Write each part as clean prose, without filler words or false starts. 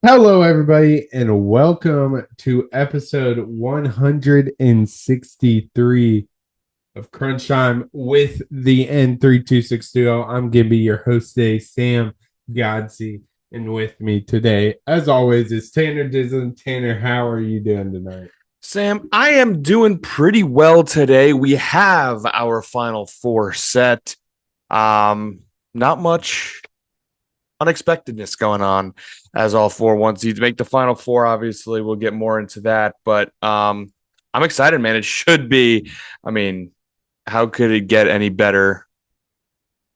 Hello, everybody, and welcome to episode 163 of Crunch Time with the N3262 Duo. I'm going to be your host today, Sam Godsey, and with me today, as always, is Tanner Dislin. Tanner, how are you doing tonight? Sam, I am doing pretty well today. We have our final four set. Not much unexpectedness going on as all four one seeds make the final four. Obviously, we'll get more into that, but I'm excited, man. It should be. I mean, how could it get any better?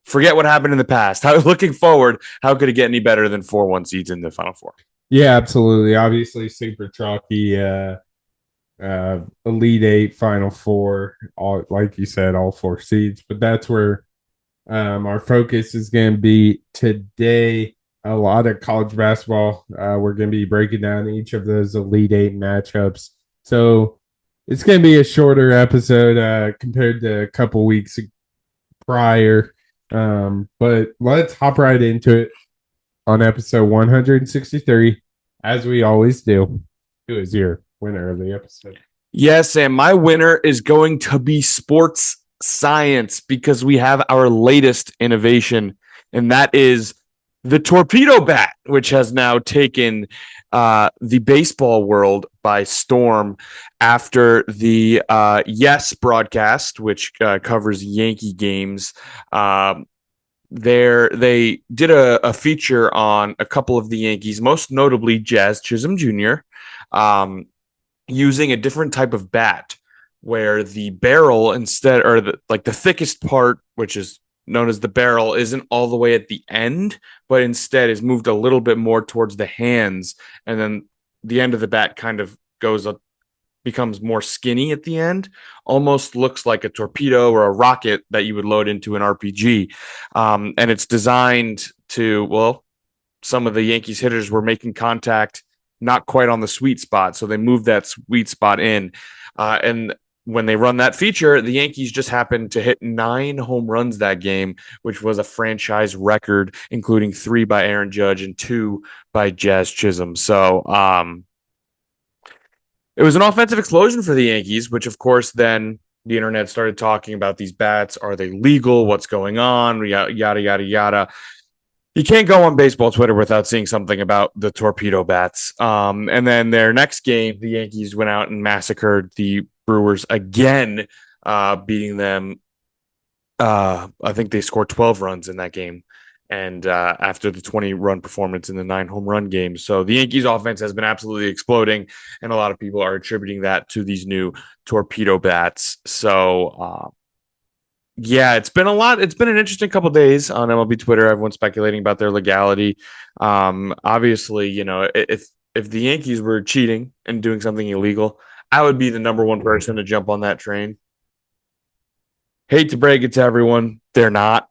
Forget what happened in the past. Looking forward, how could it get any better than 4-1 seeds in the final four? Yeah, absolutely. Obviously, super chalky. Elite Eight, Final Four, all like you said, all four seeds. But that's where our focus is going to be today. A lot of college basketball. We're going to be breaking down each of those Elite Eight matchups. So it's going to be a shorter episode compared to a couple weeks prior. But let's hop right into it on episode 163, as we always do. Who is your winner of the episode? Yes, Sam. My winner is going to be sports science because we have our latest innovation, and that is the torpedo bat, which has now taken the baseball world by storm after the Yes broadcast, which covers Yankee games. They did a feature on a couple of the Yankees, most notably Jazz Chisholm Jr. Using a different type of bat where the barrel instead or the thickest part, which is known as the barrel, isn't all the way at the end, but instead is moved a little bit more towards the hands, and then the end of the bat kind of goes up, becomes more skinny at the end, almost looks like a torpedo or a rocket that you would load into an RPG. And it's designed to, well, some of the Yankees hitters were making contact not quite on the sweet spot, so they moved that sweet spot in. And when they run that feature, the Yankees just happened to hit 9 home runs that game, which was a franchise record, including 3 by Aaron Judge and 2 by Jazz Chisholm. So it was an offensive explosion for the Yankees, which of course then the internet started talking about these bats. Are they legal? What's going on? Yada, yada, yada. You can't go on baseball Twitter without seeing something about the torpedo bats. And then their next game, the Yankees went out and massacred the Brewers again, beating them. I think they scored 12 runs in that game. And after the 20-run performance in the 9 home run games. So the Yankees offense has been absolutely exploding. And a lot of people are attributing that to these new torpedo bats. So yeah, it's been a lot. It's been an interesting couple of days on MLB Twitter. Everyone's speculating about their legality. Obviously, if the Yankees were cheating and doing something illegal, I would be the number one person to jump on that train. Hate to break it to everyone, they're not.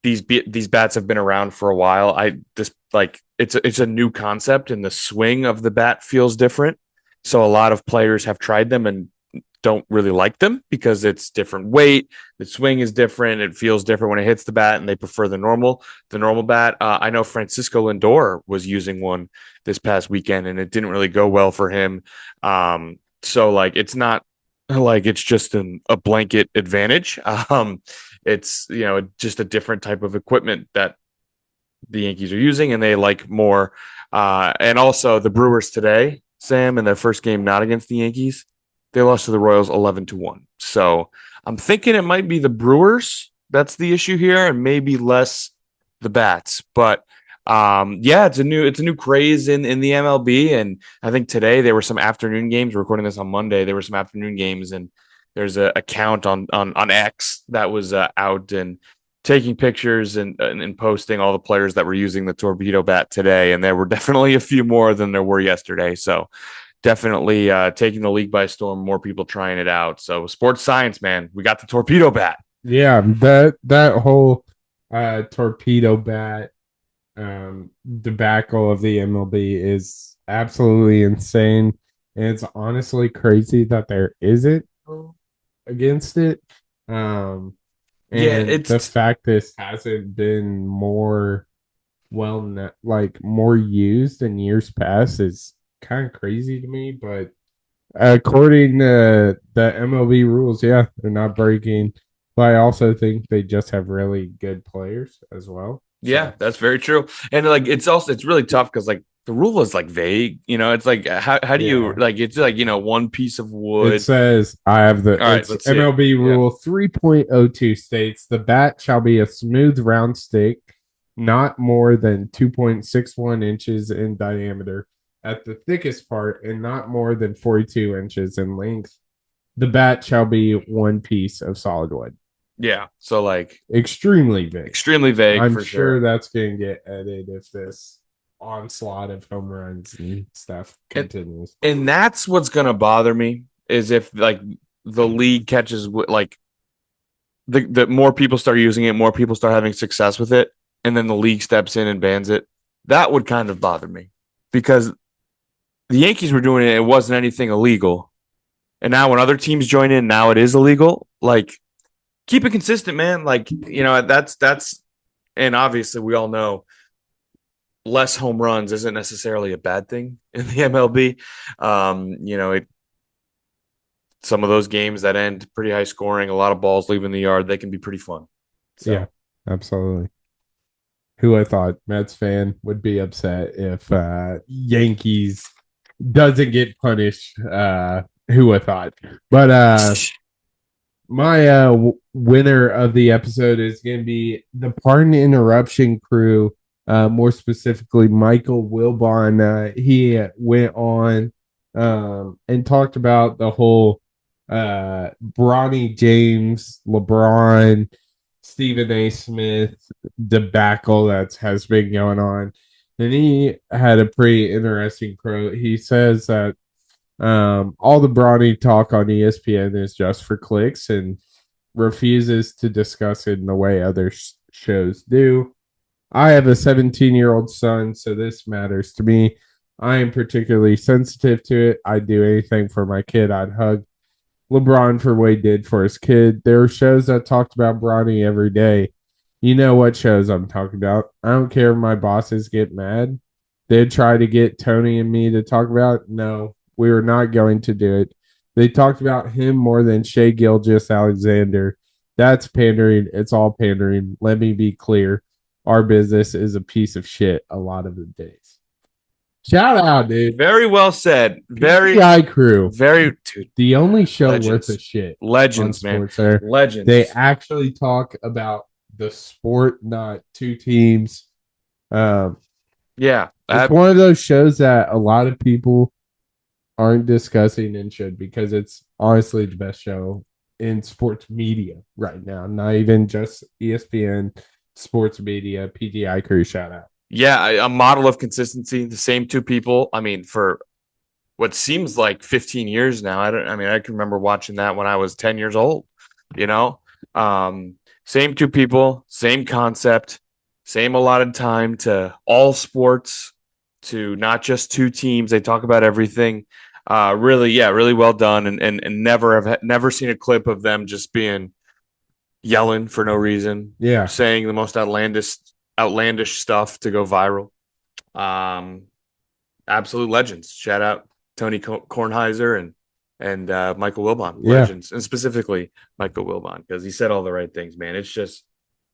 These bats have been around for a while. I just like it's a new concept, and the swing of the bat feels different. So a lot of players have tried them and don't really like them because it's different weight. The swing is different. It feels different when it hits the bat, and they prefer the normal bat. I know Francisco Lindor was using one this past weekend, and it didn't really go well for him. So like it's not like it's just a blanket advantage. It's just a different type of equipment that the Yankees are using, and they like more. And also the Brewers today, Sam, in their first game not against the Yankees, they lost to the Royals 11-1. So I'm thinking it might be the Brewers that's the issue here, and maybe less the bats. But yeah, it's a new craze in the MLB, and I think today there were some afternoon games. We're recording this on Monday. There were some afternoon games, and there's a account on X that was out and taking pictures and posting all the players that were using the torpedo bat today, and there were definitely a few more than there were yesterday. So definitely taking the league by storm. More people trying it out. So sports science, man, we got the torpedo bat. Yeah, that whole torpedo bat debacle of the MLB is absolutely insane. And it's honestly crazy that there isn't against it. Um, Yeah, and the fact this hasn't been more like more used in years past is kind of crazy to me. But according to the MLB rules, yeah, they're not breaking. But I also think they just have really good players as well. Yeah, So that's very true. And like it's really tough because like the rule is like vague, it's like how do you yeah, like it's like one piece of it wood. says I have All right, it's let's see it. MLB Yeah. rule 3.02 states the bat shall be a smooth round stick, not more than 2.61 inches in diameter at the thickest part and not more than 42 inches in length. The bat shall be one piece of solid wood. Yeah. So like Extremely vague. extremely vague I'm for sure sure. that's going to get edited if this onslaught of home runs and stuff And continues. and that's what's gonna bother me is if like the league catches like the more people start using it, more people start having success with it, and then the league steps in and bans it. That would kind of bother me because the Yankees were doing it, it wasn't anything illegal. And now when other teams join in, now it is illegal. Like, keep it consistent, man. Like, that's and obviously we all know less home runs isn't necessarily a bad thing in the MLB. Some of those games that end pretty high scoring, a lot of balls leaving the yard, they can be pretty fun. Yeah, So absolutely. Who I thought Mets fan would be upset if Yankees doesn't get punished. Who I thought, but my winner of the episode is going to be the Pardon Interruption crew. More specifically, Michael Wilbon. He went on and talked about the whole Bronny James, LeBron, Stephen A. Smith debacle that has been going on. And he had a pretty interesting quote. He says that all the Bronny talk on ESPN is just for clicks and refuses to discuss it in the way other shows do. I have a 17-year-old son, so this matters to me. I am particularly sensitive to it. I'd do anything for my kid. I'd hug LeBron for what he did for his kid. There are shows that talked about Bronny every day. You know what shows I'm talking about. I don't care if my bosses get mad. They'd try to get Tony and me to talk about it. No, we were not going to do it. They talked about him more than Shea Gilgis Alexander. That's pandering. It's all pandering. Let me be clear. Our business is a piece of shit a lot of the days. Shout out, dude. very well said. Very, PTI crew, very, dude, the only show worth a legends, shit on legends, man, sports there. They legends. actually talk about the sport, not two teams. Um, Yeah, it's one of those shows that a lot of people aren't discussing and should because it's honestly the best show in sports media right now. Not even just ESPN, sports media, PTI crew. Shout out. yeah, a model of consistency. The same two people. I mean, for what seems like 15 years now. I can remember watching that when I was 10 years old, you know? Um, Same two people, same concept, same allotted time to all sports, to not just two teams. They talk about everything. Really, yeah, really well done. And never seen a clip of them just being yelling for no reason, Yeah. saying the most outlandish stuff to go viral. Um, Absolute legends. Shout out Tony Kornheiser and Michael Wilbon, Yeah. legends, and specifically Michael Wilbon because he said all the right things. Man, it's just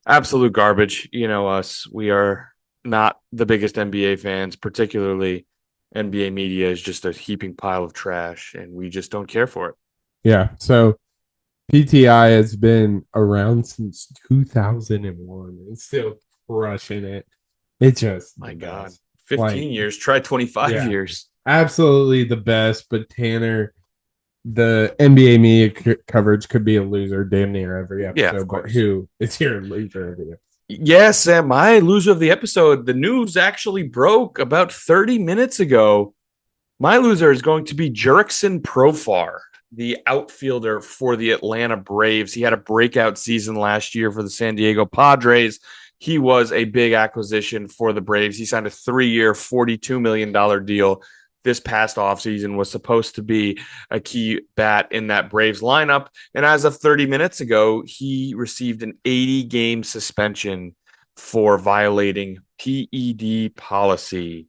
absolute garbage. You know us. We are not the biggest NBA fans, particularly NBA media is just a heaping pile of trash, and we just don't care for it. Yeah. So PTI has been around since 2001 and still crushing it. It's just My God, best. 15 Like, years. Try 25 yeah, years. absolutely the best. But Tanner, the NBA media coverage could be a loser damn near every Yeah, of episode. But course. who is your loser of the episode? Yes, Sam, my loser of the episode. The news actually broke about 30 minutes ago. My loser is going to be Jurickson Profar, the outfielder for the Atlanta Braves. He had a breakout season last year for the San Diego Padres. He was a big acquisition for the Braves. He signed a 3-year, $42 million deal this past offseason, was supposed to be a key bat in that Braves lineup. And as of 30 minutes ago, he received an 80-game suspension for violating PED policy,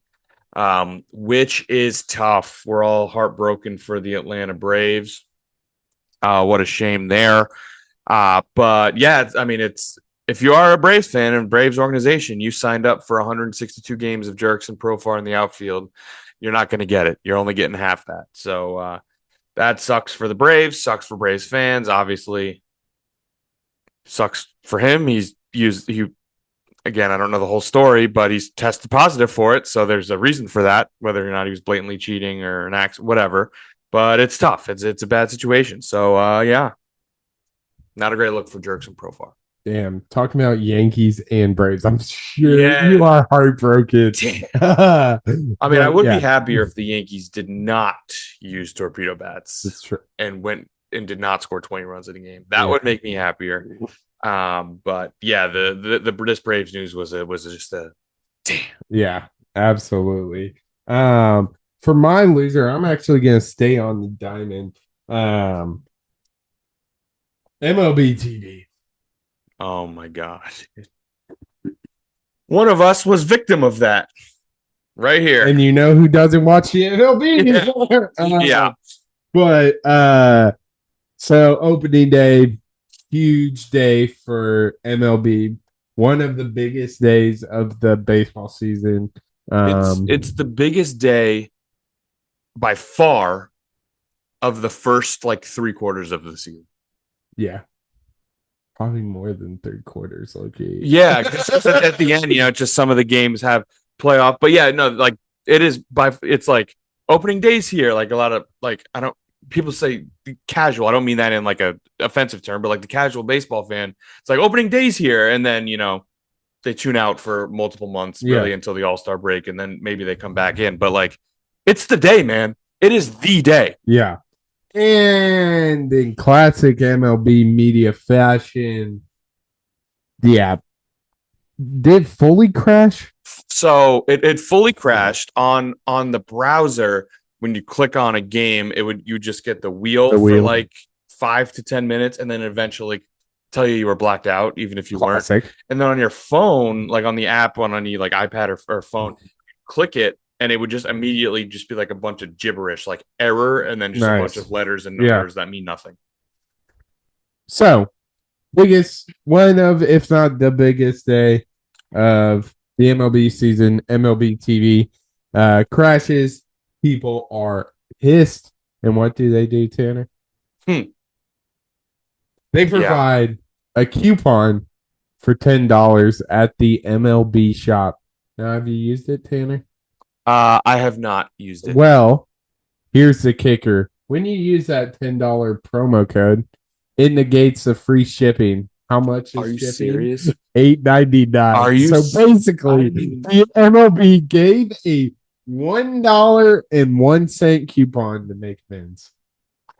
which is tough. We're all heartbroken for the Atlanta Braves. What a shame there. But yeah, I mean, it's if you are a Braves fan and Braves organization, you signed up for 162 games of Jurickson Profar in the outfield. You're not going to get it. You're only getting half that. So that sucks for the Braves. Sucks for Braves fans. Obviously, sucks for him. He again. I don't know the whole story, but he's tested positive for it. So there's a reason for that, whether or not he was blatantly cheating or an accident, whatever. But it's tough. It's a bad situation. So yeah, not a great look for Jurickson Profar. Damn, talking about Yankees and Braves, I'm sure Yeah. you are heartbroken. I mean, I would be yeah, happier if the Yankees did not use torpedo bats that's true. and went and did not score 20 runs in a game. That Yeah. would make me happier. But yeah, the this Braves news was just a damn. Yeah, absolutely. For my loser, I'm actually gonna stay on the diamond. MLB TV. Oh my god. One of us was victim of that right here. And you know who doesn't watch the MLB anymore? Yeah. But so opening day, huge day for MLB. One of the biggest days of the baseball season. It's the biggest day by far of the first like 3/4 of the season. Yeah. Probably more than 3/4. Okay. Yeah, because at the end, just some of the games have playoff. But yeah, no, like it's like opening days here. Like a lot of like people say casual. I don't mean that in like a offensive term, but like the casual baseball fan, it's like opening days here, and then they tune out for multiple months, really until the All-Star break, and then maybe they come back in. But like, it's the day, man. It is the day. Yeah. And in classic MLB media fashion, the app did fully crash. So it fully crashed on the browser. When you click on a game, you just get the wheel for like 5 to 10 minutes, and then eventually tell you were blacked out, even if you weren't. And then on your phone, like on the app, on any like iPad or phone, click it, and it would just immediately just be like a bunch of gibberish, like error, and then just a bunch of letters and numbers that mean nothing. So, one of, if not the biggest day of the MLB season, MLB TV crashes. People are pissed. And what do, Tanner? They provide a coupon for $10 at the MLB shop. Now, have you used it, Tanner? I have not used it. Well, here's the kicker. When you use that $10 promo code, it negates the free shipping. How much is Are you shipping? serious? $8.99. Are you? So basically, the MLB gave a $1.01 coupon to make amends.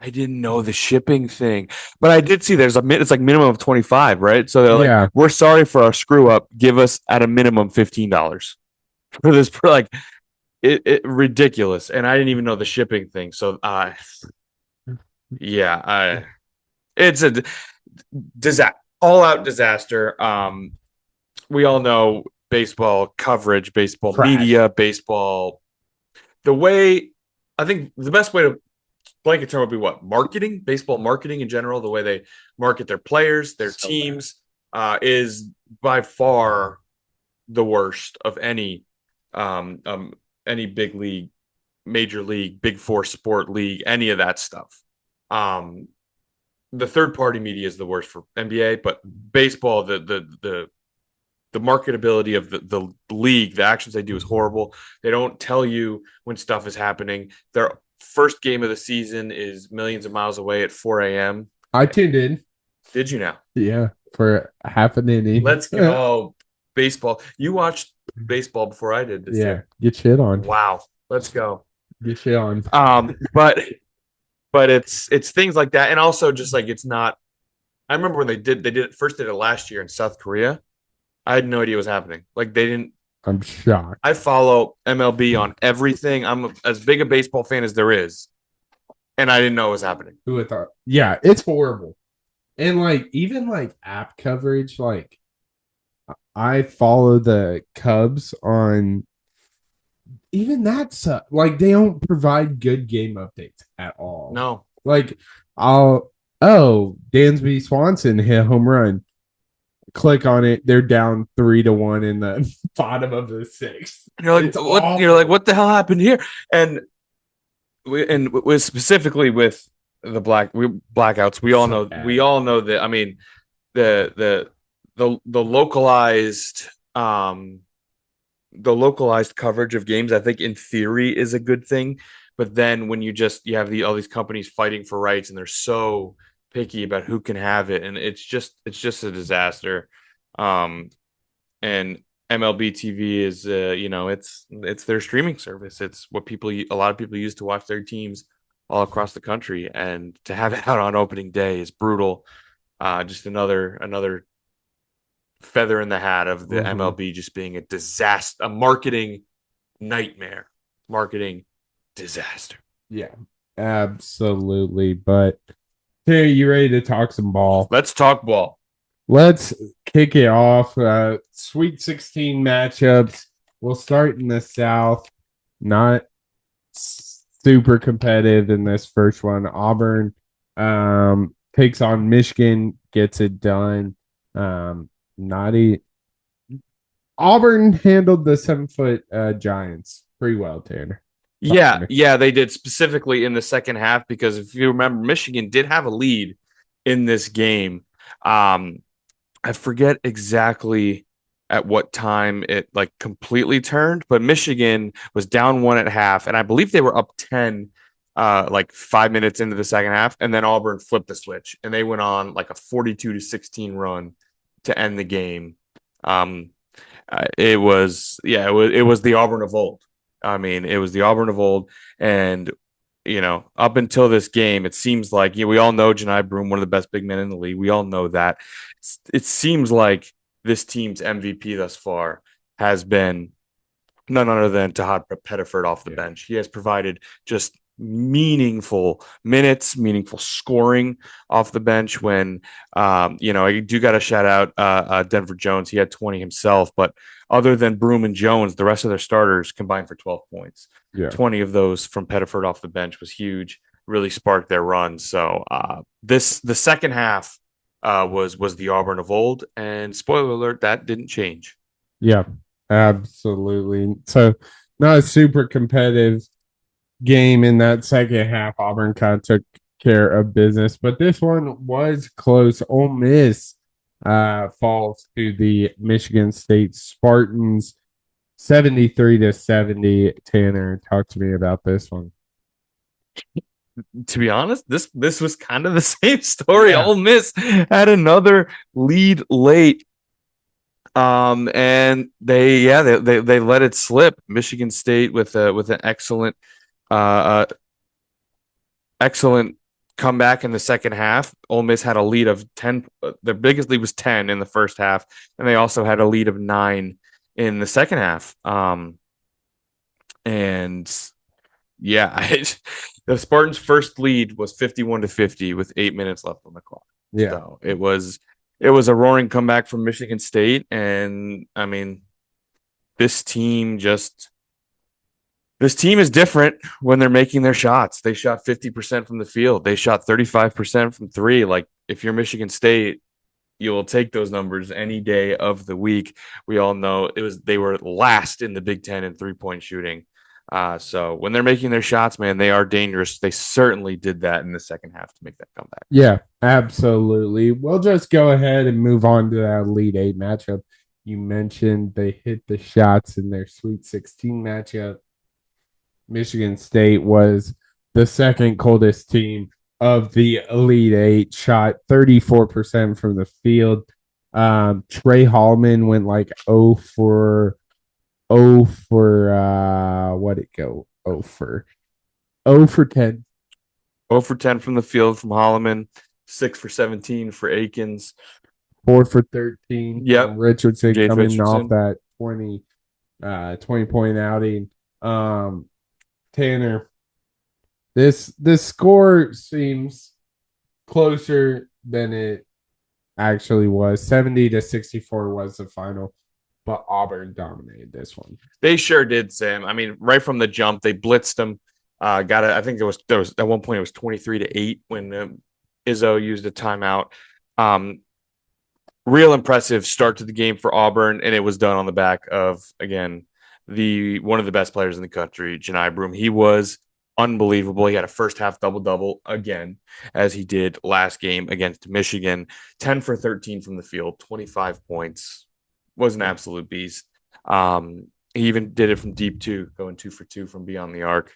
I didn't know the shipping thing, but I did see it's like minimum of 25, right? So they're like, we're sorry for our screw up. Give us at a minimum $15 for this. For like it ridiculous, and I didn't even know the shipping thing. So it's a disaster, all out disaster. We all know baseball coverage, baseball media, baseball. The way I think the best way to blanket term would be what? Marketing, baseball marketing in general, the way they market their players, their teams, is by far the worst of any big league, major league, big four sport league, any of that stuff. The third party media is the worst for NBA, but baseball, the marketability of the league, the actions they do is horrible. They don't tell you when stuff is happening. Their first game of the season is millions of miles away at 4 a.m. I tuned in. Did you now? Yeah, for half an inning. Let's go. Baseball. You watched baseball before I did this year. Get shit on. Wow. Let's go. Get shit on. But it's things like that. And also just like it's not. I remember when they did it last year in South Korea. I had no idea what was happening. Like they didn't. I'm shocked. I follow MLB on everything. I'm as big a baseball fan as there is, and I didn't know what was happening. Who would thought? Yeah, it's horrible. And like even like app coverage, like I follow the Cubs on even that's like they don't provide good game updates at all. No. Like I'll Dansby Swanson hit a home run. Click on it, they're down 3-1 in the bottom of the sixth. You're like, It's what? You're like, awful. what the hell happened here? And with specifically with the blackouts, So we bad. all know that. I mean, the the the localized coverage of games, I think in theory is a good thing. But then when you have all these companies fighting for rights and they're so picky about who can have it, and it's just a disaster. Um, and MLB TV is it's their streaming service. It's what a lot of people use to watch their teams all across the country, and to have it out on opening day is brutal. Just another feather in the hat of the Mm-hmm. MLB just being a disaster, a marketing nightmare, marketing disaster. Yeah, absolutely. But hey, you ready to talk some ball? Let's talk ball. Let's kick it off. Sweet 16 matchups. We'll start in the South. Not super competitive in this first one. Auburn takes on Michigan, gets it done. Not a, Auburn handled the 7 foot Giants pretty well, Tanner. Talk to Yeah, me. yeah, they did specifically in the second half because if you remember, Michigan did have a lead in this game. Um, I forget exactly at what time it like completely turned, but Michigan was down one at half, and I believe they were up 10 like 5 minutes into the second half, and then Auburn flipped the switch and they went on like a 42-16 run to end the game. Um, it was the Auburn of old. I mean, it was the Auburn of old, and up until this game, it seems like we all know Janai Broom, one of the best big men in the league. We all know that. It seems like this team's MVP thus far has been none other than Tahad Pettiford off the Yeah. bench. He has provided just meaningful minutes, meaningful scoring off the bench. When I do got to shout out Denver Jones. He had 20 himself, but other than Broom and Jones, the rest of their starters combined for 12 points. Yeah. 20 of those from Pettiford off the bench was huge. Really sparked their run. So the second half was the Auburn of old, and spoiler alert, that didn't change. Yeah, absolutely. So, not a super competitive game in that second half. Auburn kind of took care of business, but this one was close. Ole Miss falls to the Michigan State Spartans 73-70. Tanner, talk to me about this one. To be honest, this was kind of the same story. Yeah. Ole Miss had another lead late, and they let it slip. Michigan State with an excellent comeback in the second half. Ole Miss had a lead of 10. Their biggest lead was 10 in the first half, and they also had a lead of 9 in the second half. And yeah, the Spartans' first lead was 51-50 with 8 minutes left on the clock. Yeah. So it was a roaring comeback from Michigan State, and I mean, this team just this team is different when they're making their shots. They shot 50% from the field. They shot 35% from three. Like if you're Michigan State, you will take those numbers any day of the week. We all know they were last in the Big Ten in 3-point shooting. So when they're making their shots, man, they are dangerous. They certainly did that in the second half to make that comeback. Yeah, absolutely. We'll just go ahead and move on to that Elite Eight matchup. You mentioned they hit the shots in their Sweet 16 matchup. Michigan State was the second coldest team of the Elite Eight, shot 34% from the field. Trey Hallman went like 0 for what it go? 0 for 10. 0 for 10 from the field from Holloman, 6 for 17 for Akins. 4 for 13 Yep. from Richardson Jade coming off Richardson. that 20 point outing. Tanner, this score seems closer than it actually was. 70-64 was the final, but Auburn dominated this one. They sure did, Sam. I mean, right from the jump, they blitzed them. Got it. I think there was at one point it was 23-8 when Izzo used a timeout. Um, Real impressive start to the game for Auburn, and it was done on the back of again the one of the best players in the country, Janai Broom. He was unbelievable. He had a first half double double again, as he did last game against Michigan. 10 for 13 from the field, 25 points. Was an absolute beast. He even did it from deep too, going 2 for 2 from beyond the arc.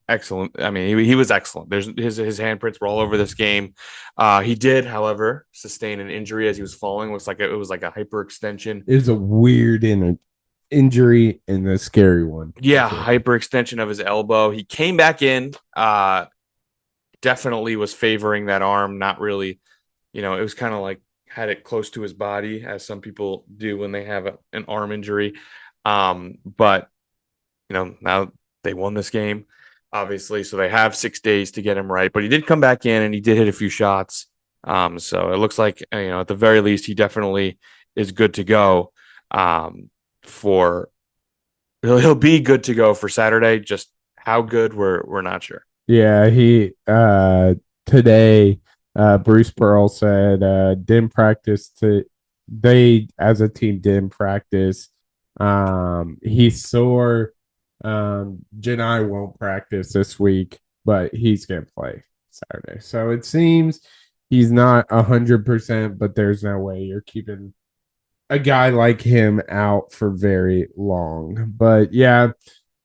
Excellent. I mean, he was excellent. There's his handprints were all over this game. He did, however, sustain an injury as he was falling. It was like a hyperextension. It was a weird injury and a scary one. Yeah, hyperextension of his elbow. He came back in. Definitely was favoring that arm. Not really, it was kind of like had it close to his body, as some people do when they have an arm injury. But now they won this game, obviously, so they have 6 days to get him right. But he did come back in and he did hit a few shots. So it looks like at the very least he definitely is good to go. He'll be good to go for Saturday. Just how good we're not sure. Yeah, he today Bruce Pearl said didn't practice they as a team didn't practice. He's sore. Janai won't practice this week, but he's gonna play Saturday. So it seems he's not 100%, but there's no way you're keeping a guy like him out for very long. But yeah,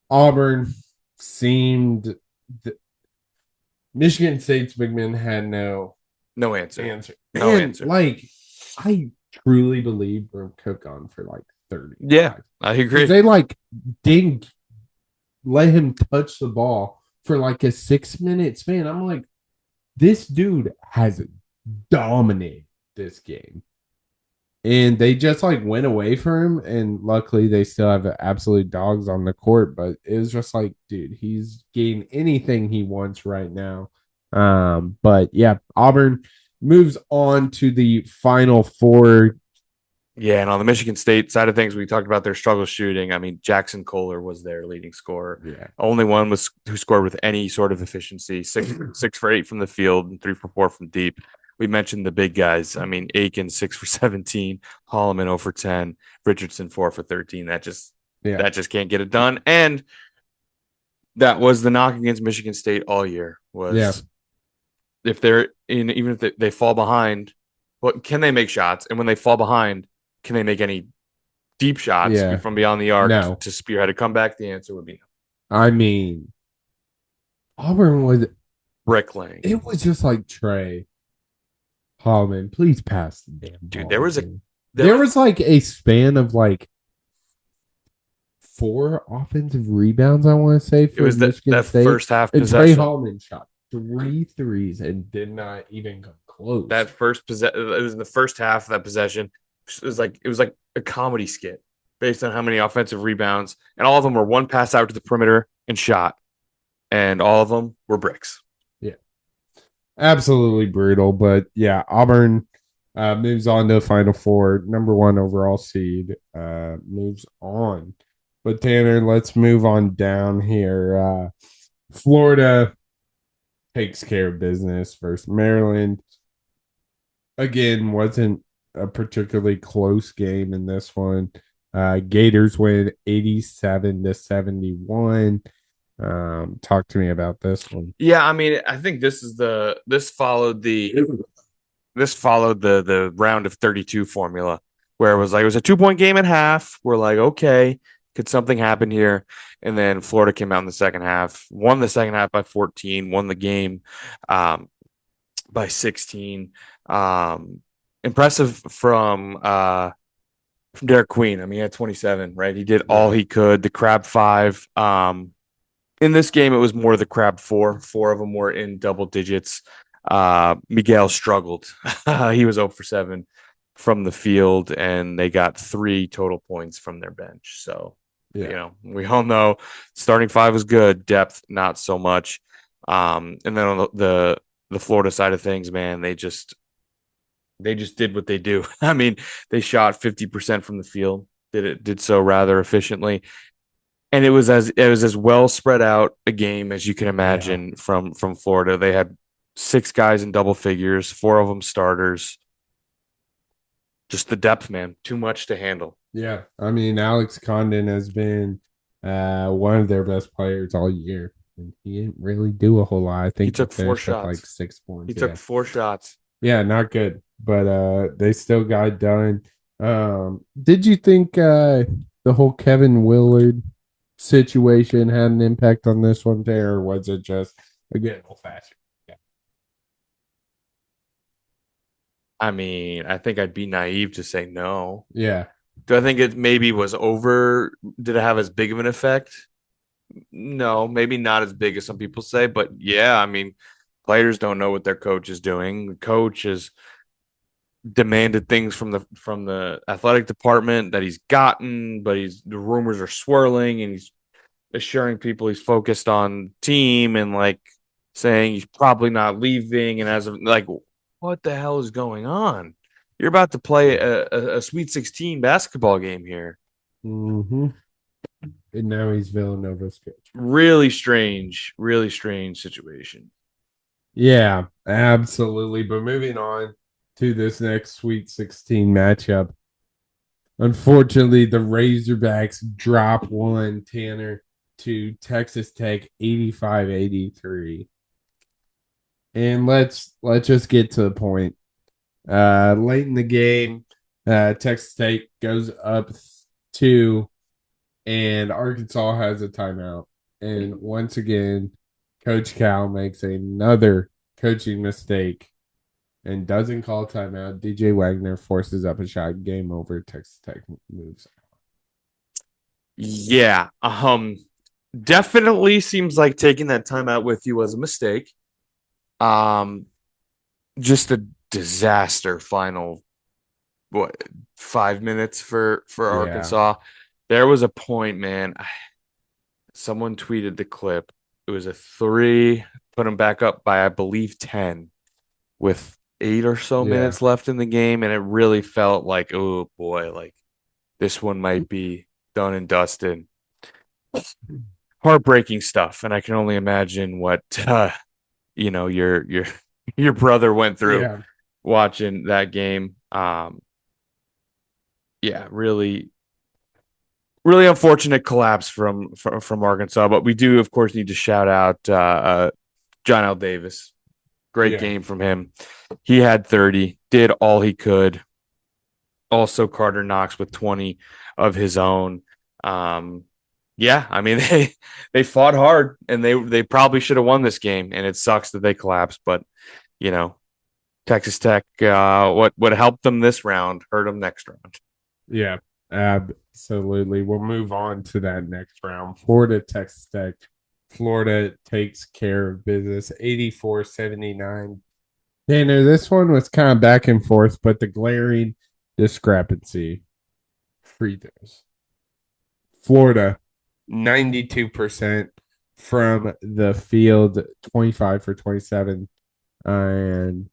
Auburn seemed Michigan State's big men had no answer. No answer. Like, I truly believe we're cook on for like 30. Yeah, I agree. They didn't let him touch the ball for like a 6-minute span. I'm like, this dude has dominated this game. And they just went away from him, and luckily they still have absolute dogs on the court. But it was just like, dude, he's getting anything he wants right now. But yeah, Auburn moves on to the Final Four. Yeah, and on the Michigan State side of things, we talked about their struggle shooting. I mean, Jackson Kohler was their leading scorer. Yeah, only one who scored with any sort of efficiency. 6 for 8 from the field and 3 for 4 from deep. We mentioned the big guys. I mean, Aiken 6 for 17, Holloman 0 for 10, Richardson 4 for 13. That just can't get it done. And that was the knock against Michigan State all year. If they're in, even if they fall behind, can they make shots? And when they fall behind, can they make any deep shots from beyond the arc to spearhead a comeback? The answer would be no. I mean, Auburn was bricklaying. It was just like Trey. Holman, please pass the damn ball. Dude, there was a span of 4 offensive rebounds, I want to say, for it was Michigan that State. first half and possession. Trey Holman shot 3 threes and did not even come close. That first it was in the first half of that possession. It was like a comedy skit based on how many offensive rebounds, and all of them were one pass out to the perimeter and shot, and all of them were bricks. Yeah, absolutely brutal. But yeah, Auburn moves on to the Final Four, number 1 overall seed. Moves on. But Tanner, let's move on down here. Florida takes care of business versus Maryland. Again, wasn't a particularly close game in this one. Gators win 87-71. Talk to me about this one. Yeah, I mean, I think this followed the round of 32 formula, where it was a 2-point game at half. We're like, okay, could something happen here? And then Florida came out in the second half, won the second half by 14, won the game by 16. Impressive from Derek Queen. I mean, he had 27, right? He did all he could. The Crab 5. In this game, it was more the Crab 4. 4 of them were in double digits. Miguel struggled. He was 0 for 7 from the field, and they got 3 total points from their bench. So, we all know starting 5 was good. Depth, not so much. And then on the Florida side of things, man, they just They just did what they do. I mean, they shot 50% from the field. Did so rather efficiently. And it was as well spread out a game as you can Yeah. imagine from Florida. They had six guys in double figures, four of them starters. Just the depth, man. Too much to handle. Yeah. I mean, Alex Condon has been one of their best players all year. And he didn't really do a whole lot. I He think he took four finished with like shots. 6 points. He Yeah. took four shots. Yeah, not good. But they still got it done. Did you think the whole Kevin Willard situation had an impact on this one there, or was it just again old fashioned? Yeah. I mean, I think I'd be naive to say no. Yeah. Do I think it maybe was over? Did it have as big of an effect? No, maybe not as big as some people say, but yeah, I mean, players don't know what their coach is doing. The coach has demanded things from the athletic department that he's gotten, but the rumors are swirling and he's assuring people he's focused on team and like saying he's probably not leaving and as of like what the hell is going on? You're about to play a Sweet 16 basketball game here. Mm-hmm. And now he's Villanova's coach. Really strange situation. Yeah, absolutely. But moving on to this next Sweet 16 matchup. Unfortunately, the Razorbacks drop one, Tanner, to Texas Tech 85-83. And let's just get to the point. Late in the game, Texas Tech goes up two, and Arkansas has a timeout. And once again, Coach Cal makes another coaching mistake and doesn't call timeout. DJ Wagner forces up a shot. Game over. Texas Tech moves. Yeah. Definitely seems like taking that time out with you was a mistake. Um just a disaster final what 5 minutes for Yeah, Arkansas. There was a point, man. Someone tweeted the clip. It was a three, put them back up by I believe 10 with 8 or so minutes yeah, left in the game, and it really felt like, oh boy, like this one might be done and dusted. Heartbreaking stuff, and I can only imagine what your your brother went through yeah, watching that game. Yeah, really unfortunate collapse from Arkansas, but we do of course need to shout out John L. Davis. Great yeah, game from him. He had 30, did all he could. Also Carter Knox with 20 of his own. Um, yeah, I mean they fought hard and they probably should have won this game, and it sucks that they collapsed, but you know, Texas Tech what helped them this round hurt them next round. yeah. Absolutely. We'll move on to that next round. Florida, Texas Tech. Florida takes care of business 84-79. Tanner, this one was kind of back and forth, but the glaring discrepancy free throws. Florida, 92% from the field, 25 for 27. And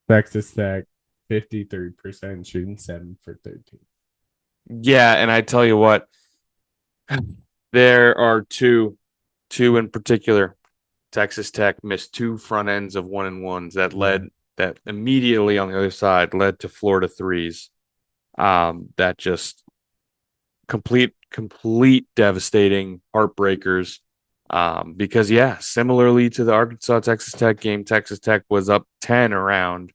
Texas Tech, 53% shooting 7 for 13. Yeah, and I tell you what, there are two in particular. Texas Tech missed two front ends of 1-and-1s Yeah. that immediately on the other side led to Florida threes. That just complete devastating heartbreakers. Because yeah, similarly to the Arkansas Texas Tech game, Texas Tech was up 10 around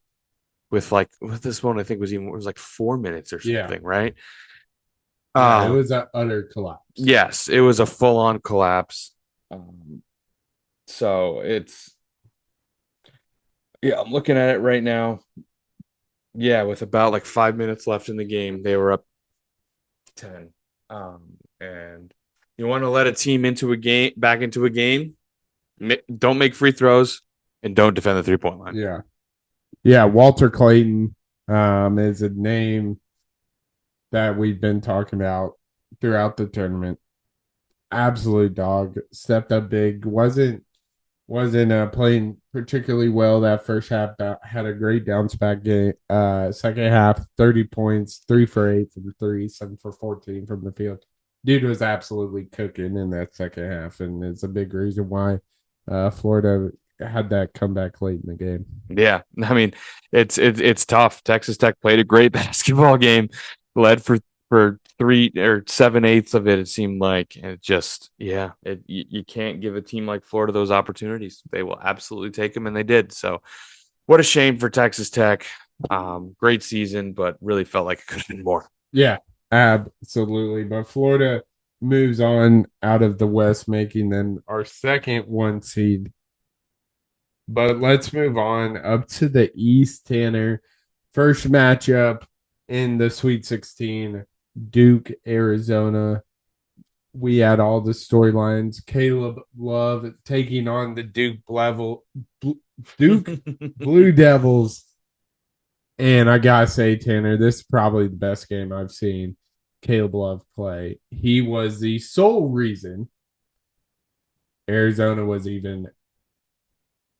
with like with this one, I think was like 4 minutes or Yeah. something, right? Yeah. It Uh was an utter collapse. yes, it was a full on collapse. Um, so it's yeah, I'm looking at it right now. Yeah, with about like 5 minutes left in the game, they were up 10. And you want to let a team into a game back into a game, don't make free throws and don't defend the 3 point line. Yeah. Yeah. Walter Clayton is a name that we've been talking about throughout the tournament. Absolute dog. Stepped up big. Wasn't wasn't playing particularly well that first half. Had a great bounce back game. Second half, 30 points, 3 for 8 from the three, 7 for 14 from the field. Dude was absolutely cooking in that second half, and it's a big reason why Florida had that comeback late in the game. Yeah, I mean, it's tough. Texas Tech played a great basketball game, led for 3 or 7/8 of it. It seemed like, and it just, yeah, you can't give a team like Florida those opportunities. They will absolutely take them, and they did. So, what a shame for Texas Tech. Great season, but really felt like it could have been more. Yeah, absolutely. But Florida moves on out of the West, making them our second one seed. But let's move on up to the East, Tanner. First matchup in the Sweet 16, Duke, Arizona. We had all the storylines. Caleb Love taking on the Duke Blue Devils. And I gotta say, Tanner, this is probably the best game I've seen Caleb Love play. He was the sole reason Arizona was even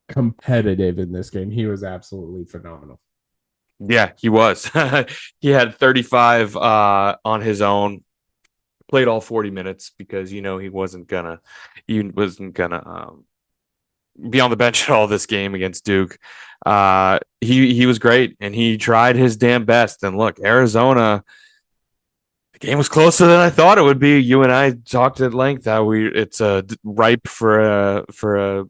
competitive in this game. He was absolutely phenomenal. Yeah, he was. He had 35 on his own. Played all 40 minutes because he wasn't gonna be on the bench at all this game against Duke. He was great and he tried his damn best. And look, Arizona, the game was closer than I thought it would be. You and I talked at length how it's ripe for a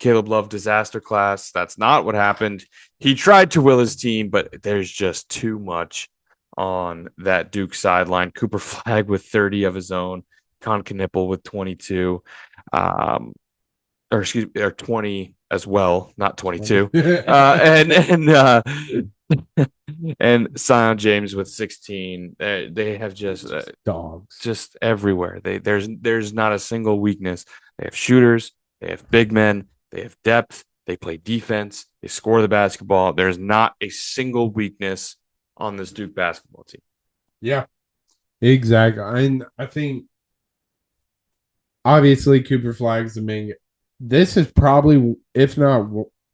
Caleb Love disaster class. That's not what happened. He tried to will his team, but there's just too much on that Duke sideline. Cooper Flag with 30 of his own, Con Knipple with 22. Or excuse me, or 20 as well, not 22. And Sion James with 16. They have just Dogs. just everywhere. There's not a single weakness. They have shooters, they have big men, they have depth, they play defense, they score the basketball. There's not a single weakness on this Duke basketball team. Yeah, exactly. And I think obviously Cooper Flag's the main. This is probably, if not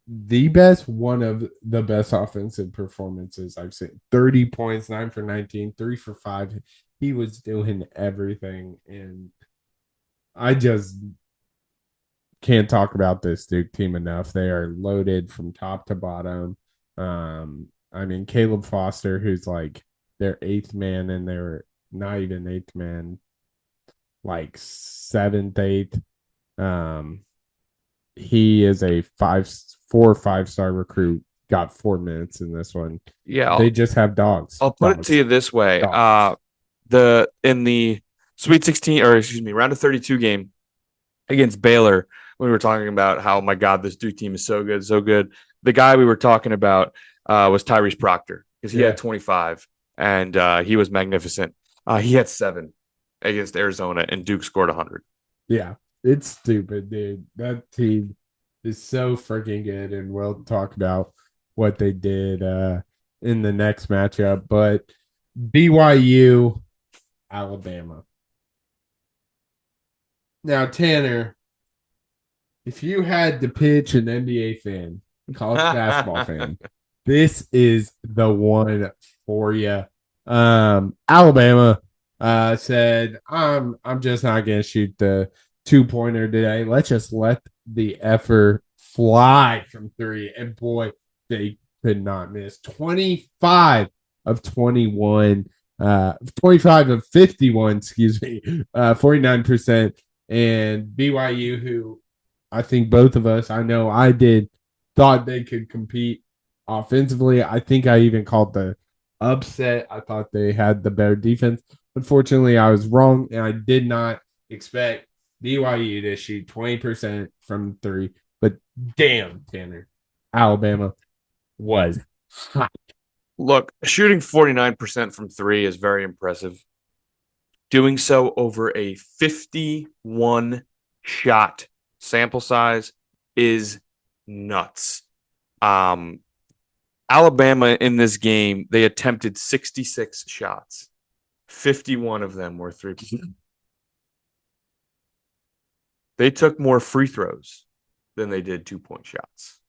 the best, one of the best offensive performances I've seen. 30 points, 9 for 19, 3 for 5. He was doing everything. And I just can't talk about this Duke team enough. They are loaded from top to bottom. I mean, Caleb Foster, who's like their eighth man, and they're not even eighth man, like seventh, eighth. Um, he is a 4 or 5 star recruit. Got 4 minutes in this one. Yeah, They just have dogs. I'll put it to you this way. Dogs. The in the Sweet 16, or excuse me, round of 32 game against Baylor, when we were talking about how, my God, this Duke team is so good, so good. The guy we were talking about was Tyrese Proctor, because he had 25 and he was magnificent. He had 7 against Arizona, and Duke scored 100. Yeah, it's stupid, dude. That team is so freaking good, and we'll talk about what they did in the next matchup. But BYU, Alabama. Now, Tanner, if you had to pitch an NBA fan, college basketball fan, this is the one for you. Alabama said, I'm just not gonna shoot the 2 pointer today. Let's just let the effort fly from three. And boy, they could not miss. 25 of 21, 25 of 51, excuse me, 49%. And BYU, who I think both of us, I know I did, thought they could compete offensively. I think I even called the upset. I thought they had the better defense. Unfortunately, I was wrong, and I did not expect BYU to shoot 20% from three. But damn, Tanner, Alabama was hot. Look, shooting 49% from 3 is very impressive. Doing so over a 51 shot sample size is nuts. Alabama in this game, they attempted 66 shots. 51 of them were 3. They took more free throws than they did 2-point shots.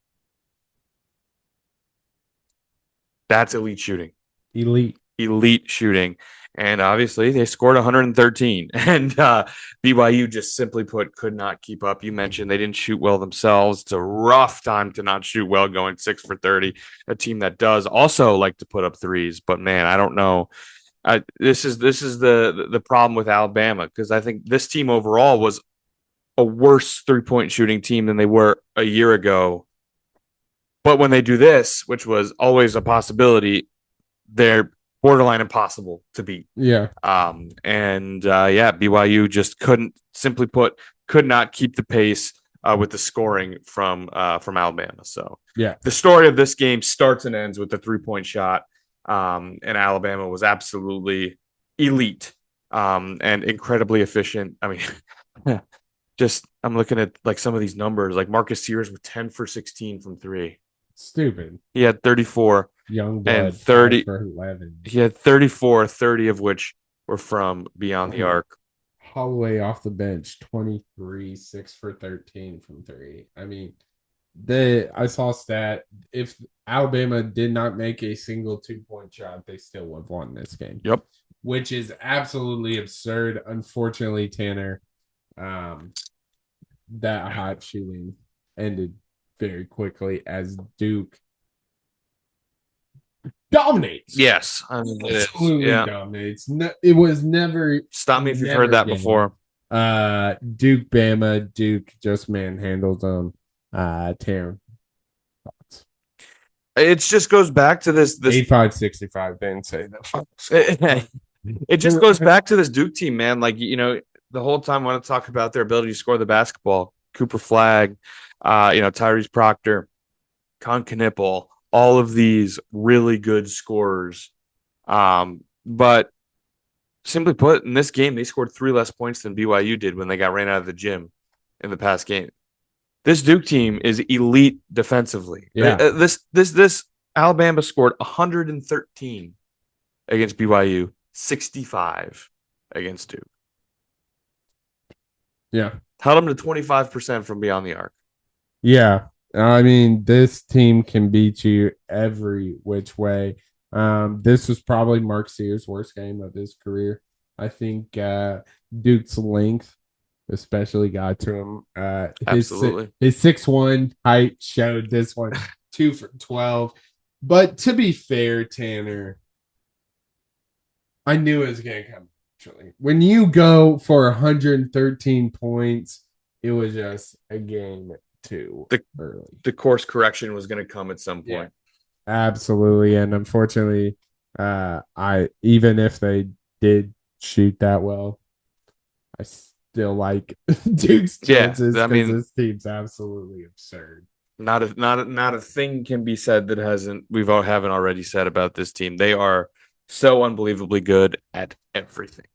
That's elite shooting. Elite shooting. And obviously they scored 113. And BYU just simply put could not keep up. You mentioned they didn't shoot well themselves. It's a rough time to not shoot well going 6 for 30. A team that does also like to put up threes. But man, I don't know. This is the problem with Alabama, because I think this team overall was a worse 3-point shooting team than they were a year ago. But when they do this, which was always a possibility, they're borderline impossible to beat. Yeah. BYU just simply put, could not keep the pace with the scoring from Alabama. So yeah, the story of this game starts and ends with the 3-point shot. And Alabama was absolutely elite and incredibly efficient. I mean, I'm looking at like some of these numbers, like Marcus Sears with 10 for 16 from 3. Stupid. He had 34. Young blood, and 30 for 11. He had 34, 30 of which were from beyond the arc. Holloway off the bench, 23, 6 for 13 from 3. I mean, I saw a stat. If Alabama did not make a single 2-point shot, they still would have won this game. Yep. Which is absolutely absurd. Unfortunately, Tanner, that hot shooting ended very quickly as Duke dominates. Yes, I mean, absolutely dominates. No, it was never. Stop me if you've heard that before. Duke, Bama, Duke just manhandled them. Taryn, thoughts? It just goes back to this 85-65. Didn't say that. It just goes back to this Duke team, man. Like, the whole time I want to talk about their ability to score the basketball. Cooper Flagg, Tyrese Proctor, Con Knipple, all of these really good scorers. But simply put, in this game, they scored 3 less points than BYU did when they got ran out of the gym in the past game. This Duke team is elite defensively. Yeah. This Alabama scored 113 against BYU, 65 against Duke. Yeah. Held them to 25% from beyond the arc. Yeah. I mean, this team can beat you every which way. This was probably Mark Sears' worst game of his career. I think Duke's length especially got to him. Absolutely. His 6'1" height showed this one. 2 for 12. But to be fair, Tanner, I knew it was going to come. Actually, when you go for 113 points, it was just a game too early. The course correction was going to come at some point. Yeah, absolutely. And unfortunately, even if they did shoot that well, I still like Duke's chances. I mean, this team's absolutely absurd. Not a thing can be said that haven't already said about this team. They are so unbelievably good at everything.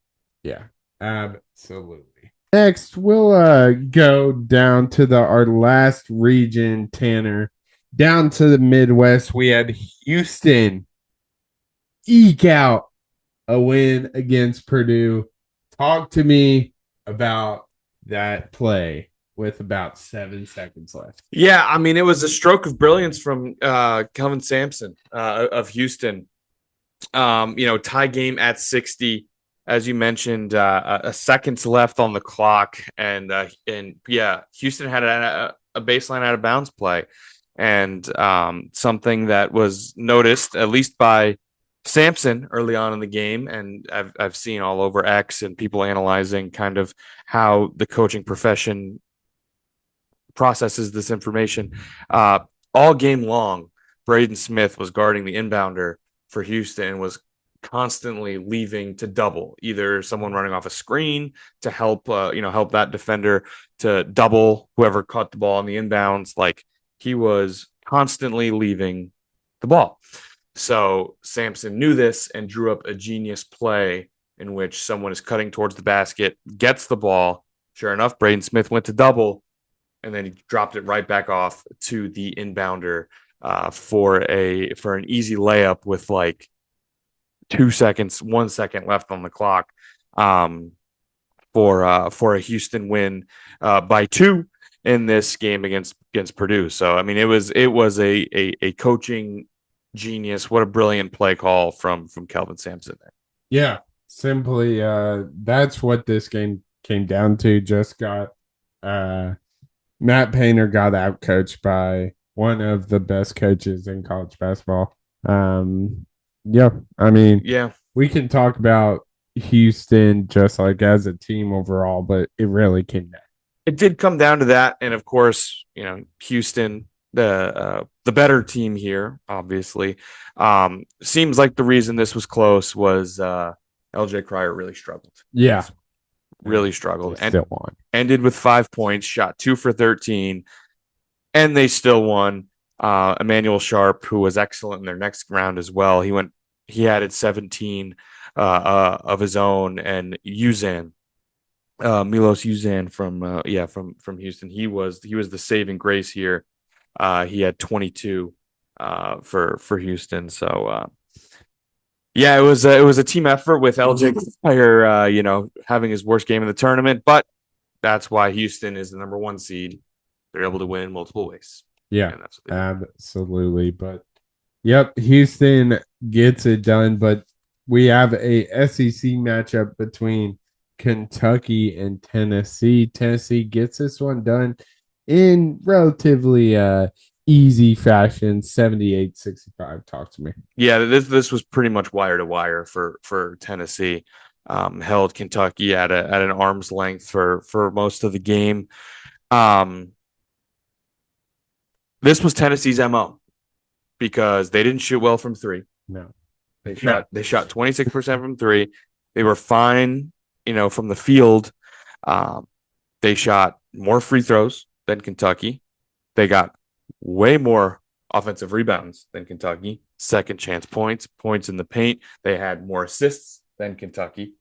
Yeah, absolutely. Next, we'll go down to our last region, Tanner. Down to the Midwest, we had Houston eke out a win against Purdue. Talk to me about that play with about 7 seconds left. Yeah, I mean, it was a stroke of brilliance from Kelvin Sampson of Houston. Tie game at 60. As you mentioned, a seconds left on the clock, and Houston had a baseline out of bounds play, and something that was noticed at least by Sampson early on in the game, and I've seen all over X and people analyzing kind of how the coaching profession processes this information. All game long, Braden Smith was guarding the inbounder for Houston and was constantly leaving to double, either someone running off a screen to help that defender to double whoever caught the ball on the inbounds. Like, he was constantly leaving the ball. So Sampson knew this and drew up a genius play in which someone is cutting towards the basket, gets the ball. Sure enough, Braden Smith went to double, and then he dropped it right back off to the inbounder for an easy layup with like 2 seconds, 1 second left on the clock for a Houston win by 2. in this game against Purdue. So I mean, it was a coaching genius. What a brilliant play call from Kelvin Sampson there. Yeah, simply that's what this game came down to. Just got uh Matt Painter got out coached by one of the best coaches in college basketball. Yeah, I mean, Yeah, we can talk about Houston just like as a team overall, but it really came down. it did come down to that, and of course, Houston, the better team here, obviously. Seems like the reason this was close was LJ Cryer really struggled. Yeah, Really and struggled, they and still won. ended with 5 points, shot 2 for 13, and they still won. Emmanuel Sharp, who was excellent in their next round as well, he added 17 of his own, and Milos Uzan from Houston. He was the saving grace here. He had 22 for Houston. So yeah, it was a team effort with LJ Cryer, having his worst game of the tournament, but that's why Houston is the number one seed. They're able to win in multiple ways. Yeah, And that's what they do. absolutely. But yep, Houston gets it done. But we have a SEC matchup between Kentucky and Tennessee. Tennessee gets this one done in relatively easy fashion, 78-65. Talk to me. Yeah, this was pretty much wire to wire for Tennessee. Held Kentucky at an arm's length for most of the game. This was Tennessee's MO because they didn't shoot well from three. No. They shot 26% from three. They were fine, from the field. They shot more free throws than Kentucky. They got way more offensive rebounds than Kentucky. Second chance points, points in the paint. They had more assists than Kentucky.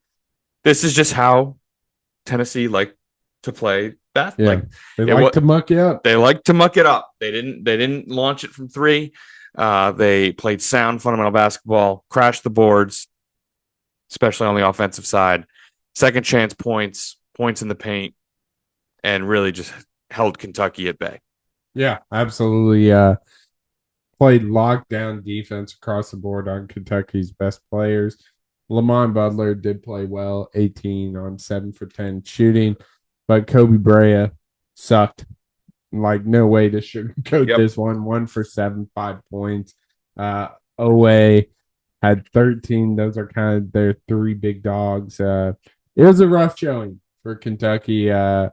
This is just how Tennessee liked to play that. Yeah. Like They it like was, to muck it up. they like to muck it up. They didn't launch it from three. They played sound fundamental basketball, crashed the boards, especially on the offensive side. Second chance points, points in the paint, and really just held Kentucky at bay. Yeah, absolutely. Played lockdown defense across the board on Kentucky's best players. Lamont Butler did play well, 18 on 7 for 10 shooting, but Kobe Brea sucked. Like, no way to sugarcoat this one. 1 for 7, 5 points. Owe had 13. Those are kind of their three big dogs. It was a rough showing for Kentucky. Yeah,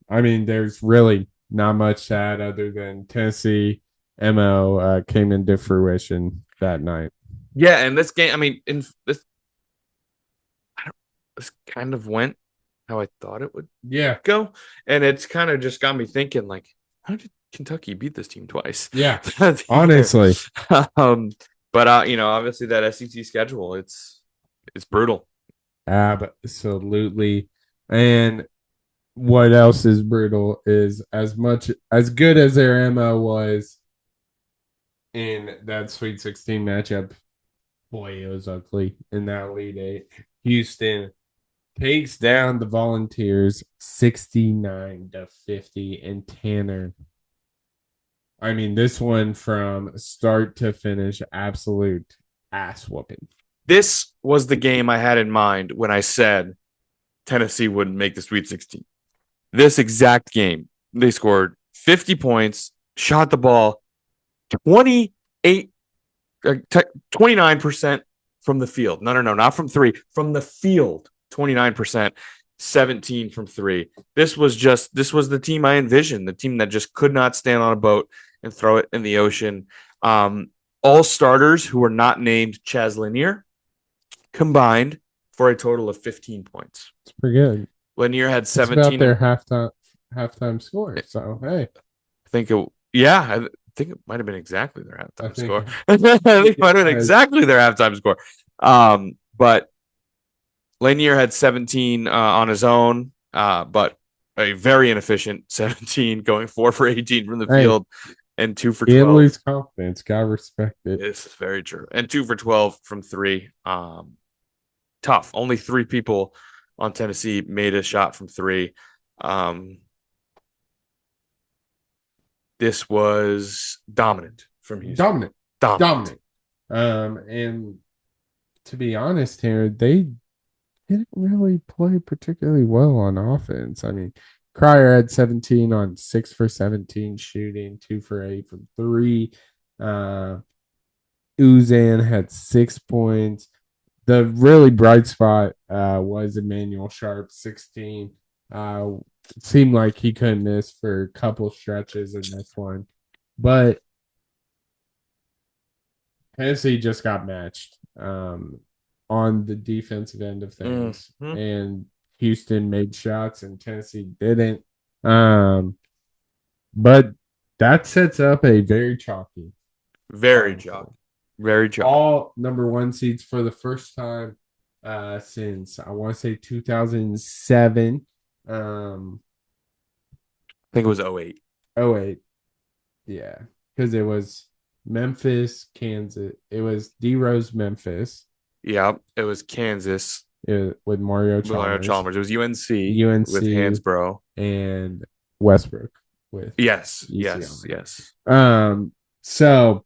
I mean, there's really not much to add other than Tennessee MO came into fruition that night. Yeah, and this game, I mean, this kind of went how I thought it would Yeah, go, and it's kind of just got me thinking, like, how did Kentucky beat this team twice? yeah, honestly. But obviously that SEC schedule, it's brutal. Absolutely. And what else is brutal is as good as their MO was in that Sweet 16 matchup, boy, it was ugly in that Elite Eight. Houston takes down the Volunteers 69-50, and Tanner. I mean, this one from start to finish, absolute ass whooping. This was the game I had in mind when I said Tennessee wouldn't make the Sweet 16. This exact game, they scored 50 points, shot the ball 29% from the field. No, not from three, from the field, 29%, 17 from three. This was the team I envisioned, the team that just could not stand on a boat and throw it in the ocean. All starters who were not named Chaz Lanier combined for a total of 15 points. It's pretty good. Lanier had 17. It's about their halftime score. So hey, I think it might have been exactly their halftime score. I I think it might have been exactly their halftime score. But Lanier had 17 on his own, but a very inefficient 17, going 4 for 18 from the field and 2 for 12. Can't lose confidence. Gotta respect it. This is very true. And 2 for 12 from three. Tough. Only 3 people on Tennessee made a shot from three. this was dominant from Houston. Dominant. Dominant. And to be honest here, they didn't really play particularly well on offense. I mean, Cryer had 17 on 6 for 17 shooting, 2 for 8 from 3. Uzan had 6 points. The really bright spot was Emmanuel Sharp, 16. Seemed like he couldn't miss for a couple stretches in this one. But Tennessee just got matched on the defensive end of things. And Houston made shots and Tennessee didn't. But that sets up a very chalky. Very chalky. Very chalky. All number 1 seeds for the first time since I want to say 2007. I think it was 08. 08. Yeah. Because it was Memphis, Kansas. It was D-Rose, Memphis. Yeah. It was Kansas. With Mario Chalmers. It was UNC with Hansbrough. And Westbrook with Yes. So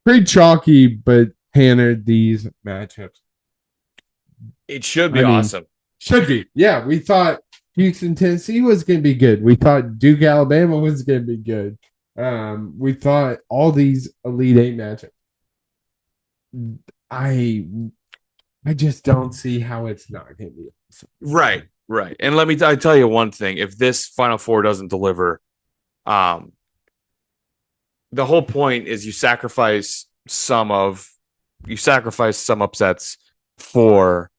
pretty chalky, but Tanner, these matchups. It should be awesome. Should be. Yeah, we thought Houston, Tennessee was going to be good. We thought Duke, Alabama was going to be good. We thought all these Elite Eight matchups. I just don't see how it's not going to be awesome. Right. And I tell you one thing. If this Final Four doesn't deliver, the whole point is you sacrifice some upsets for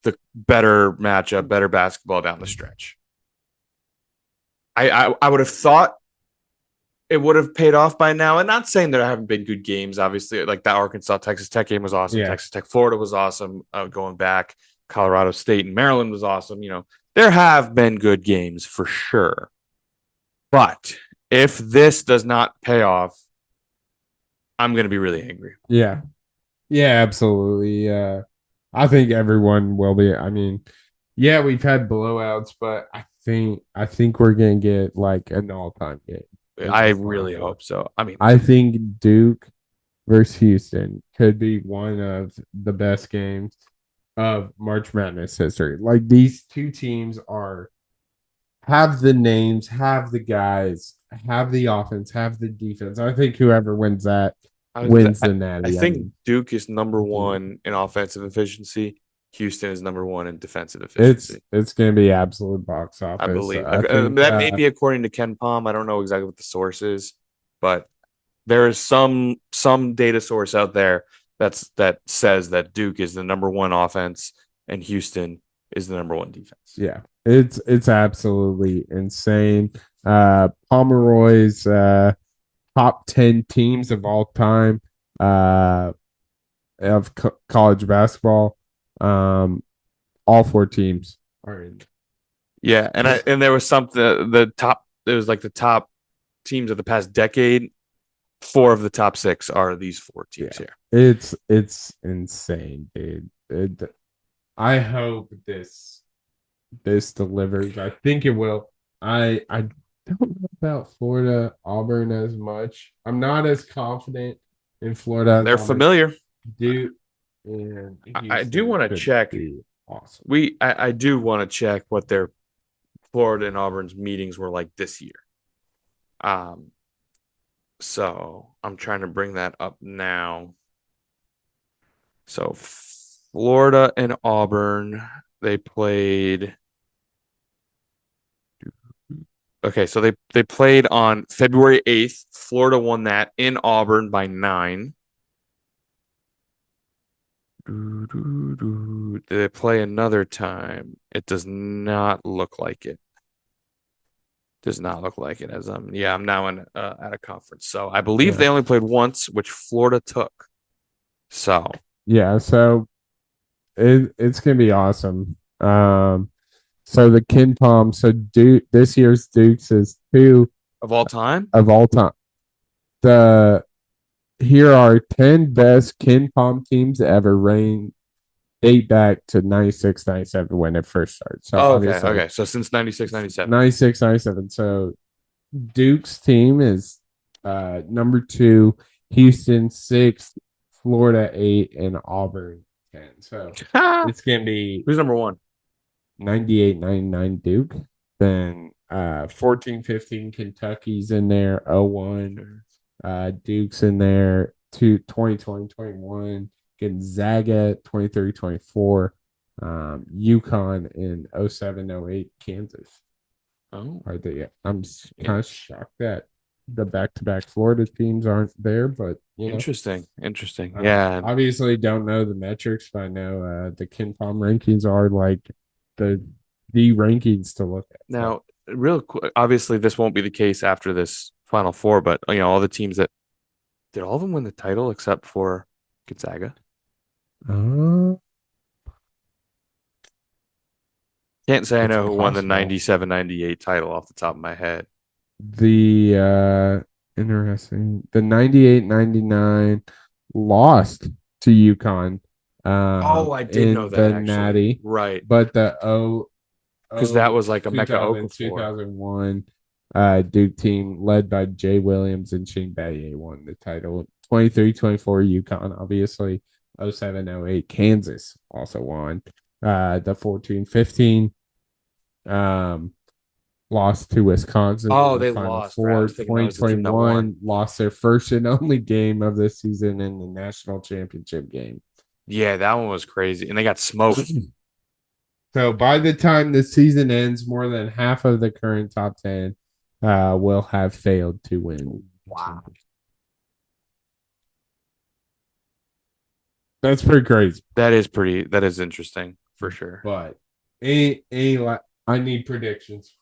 the better matchup, better basketball down the stretch. I would have thought it would have paid off by now. And not saying there haven't been good games, obviously, like that Arkansas Texas Tech game was awesome. Yeah. Texas Tech Florida was awesome. Going back, Colorado State and Maryland was awesome. There have been good games for sure. But if this does not pay off, I'm going to be really angry. Yeah. Yeah, absolutely. I think everyone will be. I mean, yeah, we've had blowouts, but I think we're going to get like an all-time game. I really hope so. I think Duke versus Houston could be one of the best games of March Madness history. Like, these two teams have the names, have the guys, have the offense, have the defense. I think whoever wins that wins the Natty. I think Duke is number 1 in offensive efficiency. Houston is number 1 in defensive efficiency. It's going to be absolute box office. I believe that may be according to Ken Palm. I don't know exactly what the source is, but there is some data source out there that says that Duke is the number 1 offense and Houston is the number 1 defense. Yeah, it's absolutely insane. Pomeroy's top 10 teams of all time of college basketball. All 4 teams are in. Yeah, and there was something the top teams of the past decade. 4 of the top 6 are these 4 teams here. It's insane, dude. I hope this delivers. I think it will. I don't know about Florida Auburn as much. I'm not as confident in Florida. They're familiar. Dude. And I do want to check. Awesome. I do want to check what their Florida and Auburn's meetings were like this year. So I'm trying to bring that up now. So Florida and Auburn, they played. Okay, so they played on February 8th. Florida won that in Auburn by 9. Did they play another time? It does not look like it. Does not look like it. I'm now at a conference. So I believe they only played once, which Florida took. So so it's gonna be awesome. So the Ken Palm, Duke, this year's Dukes is 2 of all time. Here are 10 best Ken Palm teams ever ranked, date back to 96, 97 when it first started. So okay. So since 96, 97. 96, 97. So Duke's team is number 2, Houston 6, Florida 8, and Auburn 10. So it's gonna be Who's number one? 98-99 Duke. Then 14-15 Kentucky's in there, 0-1. Duke's in there, 20-21 Gonzaga 23-24, UConn in 07-08 Kansas. Oh, Are they? I'm kind of shocked that the back-to-back Florida teams aren't there, but interesting. Yeah. obviously don't know the metrics, but I know the KenPom rankings are like the rankings to look at. Now, real quick, obviously, this won't be the case after this Final Four, but all the teams that did all of them win the title except for Gonzaga. Uh, Can't say I it's know who won the possible. 97-98 title off the top of my head. The interesting, the 98-99 lost to UConn Oh, I did know in that the actually. Natty, Right. but the Because that was like a Mecca 2000, Okafor. 2001 Duke team led by Jay Williams and Shane Battier won the title. 23-24 UConn, obviously. 07-08 Kansas also won. The 14-15 lost to Wisconsin Oh, in the they Final lost. Right. I Four. was thinking that was the team that 2021 won. lost their first and only game of the season in the national championship game. Yeah, that one was crazy. And they got smoked. So by the time the season ends, more than half of the current top 10 will have failed to win. Wow. That's pretty crazy. That is interesting for sure. But I need predictions.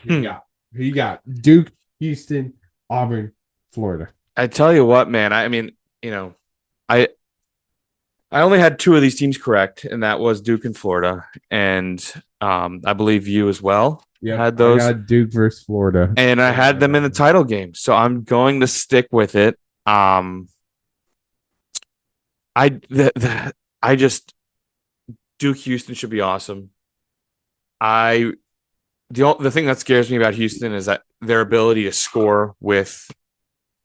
Who you Hmm. got? Who you got? Duke, Houston, Auburn, Florida. I tell you what, man. I mean, I I only had two of these teams correct, and that was Duke and Florida. And I believe you as well Yep, had I those. got Duke versus Florida. And I had them in the title game. So I'm going to stick with it. I just Duke Houston should be awesome. I the thing that scares me about Houston is that their ability to score with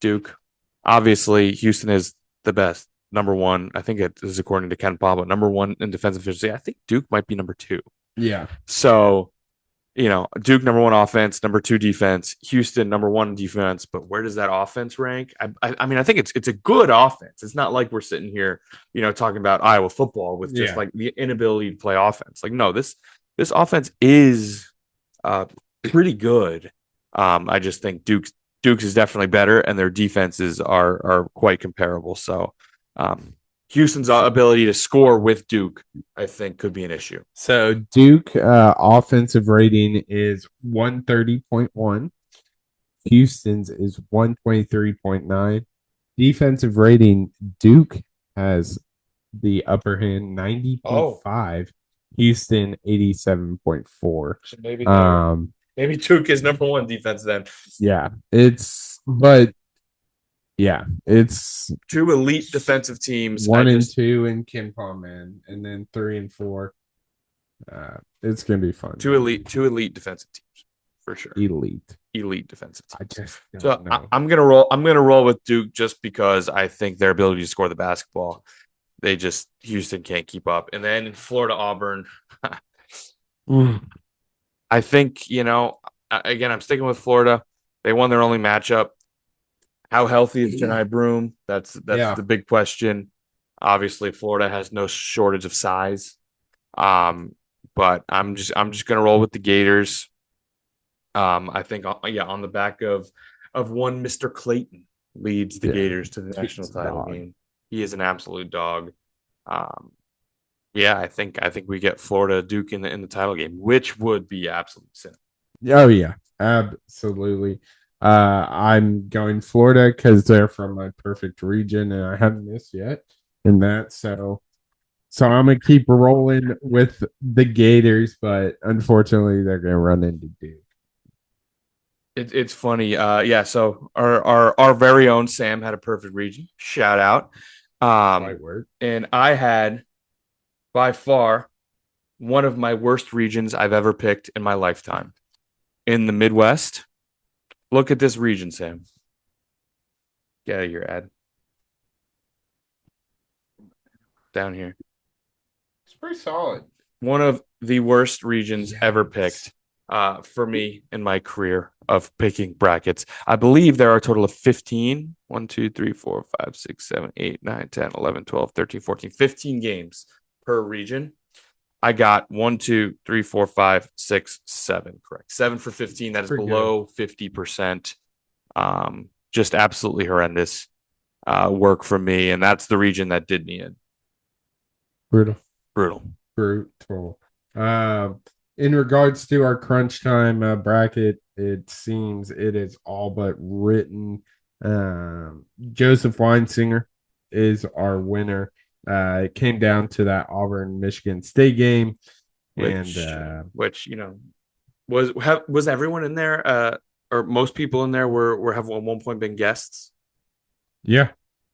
Duke. Obviously, Houston is the best. Number one, I think it is according to Ken Pablo, number one in defensive efficiency. I think Duke might be number two. Yeah. So, Duke number one offense, number two defense, Houston number one defense. But where does that offense rank? I mean, I think it's a good offense. It's not like we're sitting here, talking about Iowa football with just like the inability to play offense. Like, no, this offense is pretty good. I just think Duke's is definitely better, and their defenses are quite comparable. So, Houston's ability to score with Duke, I think, could be an issue. So Duke offensive rating is 130.1. Houston's is 123.9. Defensive rating, Duke has the upper hand 90.5. Houston 87.4. So maybe maybe Duke is number one defense then. Yeah, it's two elite defensive teams. 1 and 2 in KenPom, man, and then 3 and 4. It's gonna be fun. Two elite defensive teams for sure. Elite defensive teams. I just don't know. I'm gonna roll with Duke just because I think their ability to score the basketball. Houston can't keep up. And then in Florida, Auburn, I think, again, I'm sticking with Florida. They won their only matchup. How healthy is Jani Broom? That's the big question. Obviously, Florida has no shortage of size. But I'm just gonna roll with the Gators. I think on the back of one Mr. Clayton leads the Gators to the national title game. He is an absolute dog. I think we get Florida Duke in the title game, which would be absolute sin. Oh yeah, absolutely. I'm going Florida because they're from my perfect region, and I haven't missed yet in that. So I'm gonna keep rolling with the Gators, but unfortunately, they're gonna run into Duke. It's funny. So our very own Sam had a perfect region. Shout out. And I had by far one of my worst regions I've ever picked in my lifetime. In the Midwest, Look at this region, Sam. Get out of your ad. Down here. It's pretty solid. One of the worst regions ever Yikes. picked for me in my career of picking brackets. I believe there are a total of 15. 1, 2, 3, 4, 5, 6, 7, 8, 9, 10, 11, 12, 13, 14, 15 games per region. I got 1, 2, 3, 4, 5, 6, 7. Correct. 7 for 15. That is Pretty below 50%. Just absolutely horrendous work from me. And that's the region that did me in. Brutal. Brutal. Brutal. In regards to our crunch time bracket, it seems it is all but written. Joseph Weinsinger is our winner. It came down to that Auburn Michigan State game, which you know was everyone in there, or most people in there were have at one point been guests. Yeah,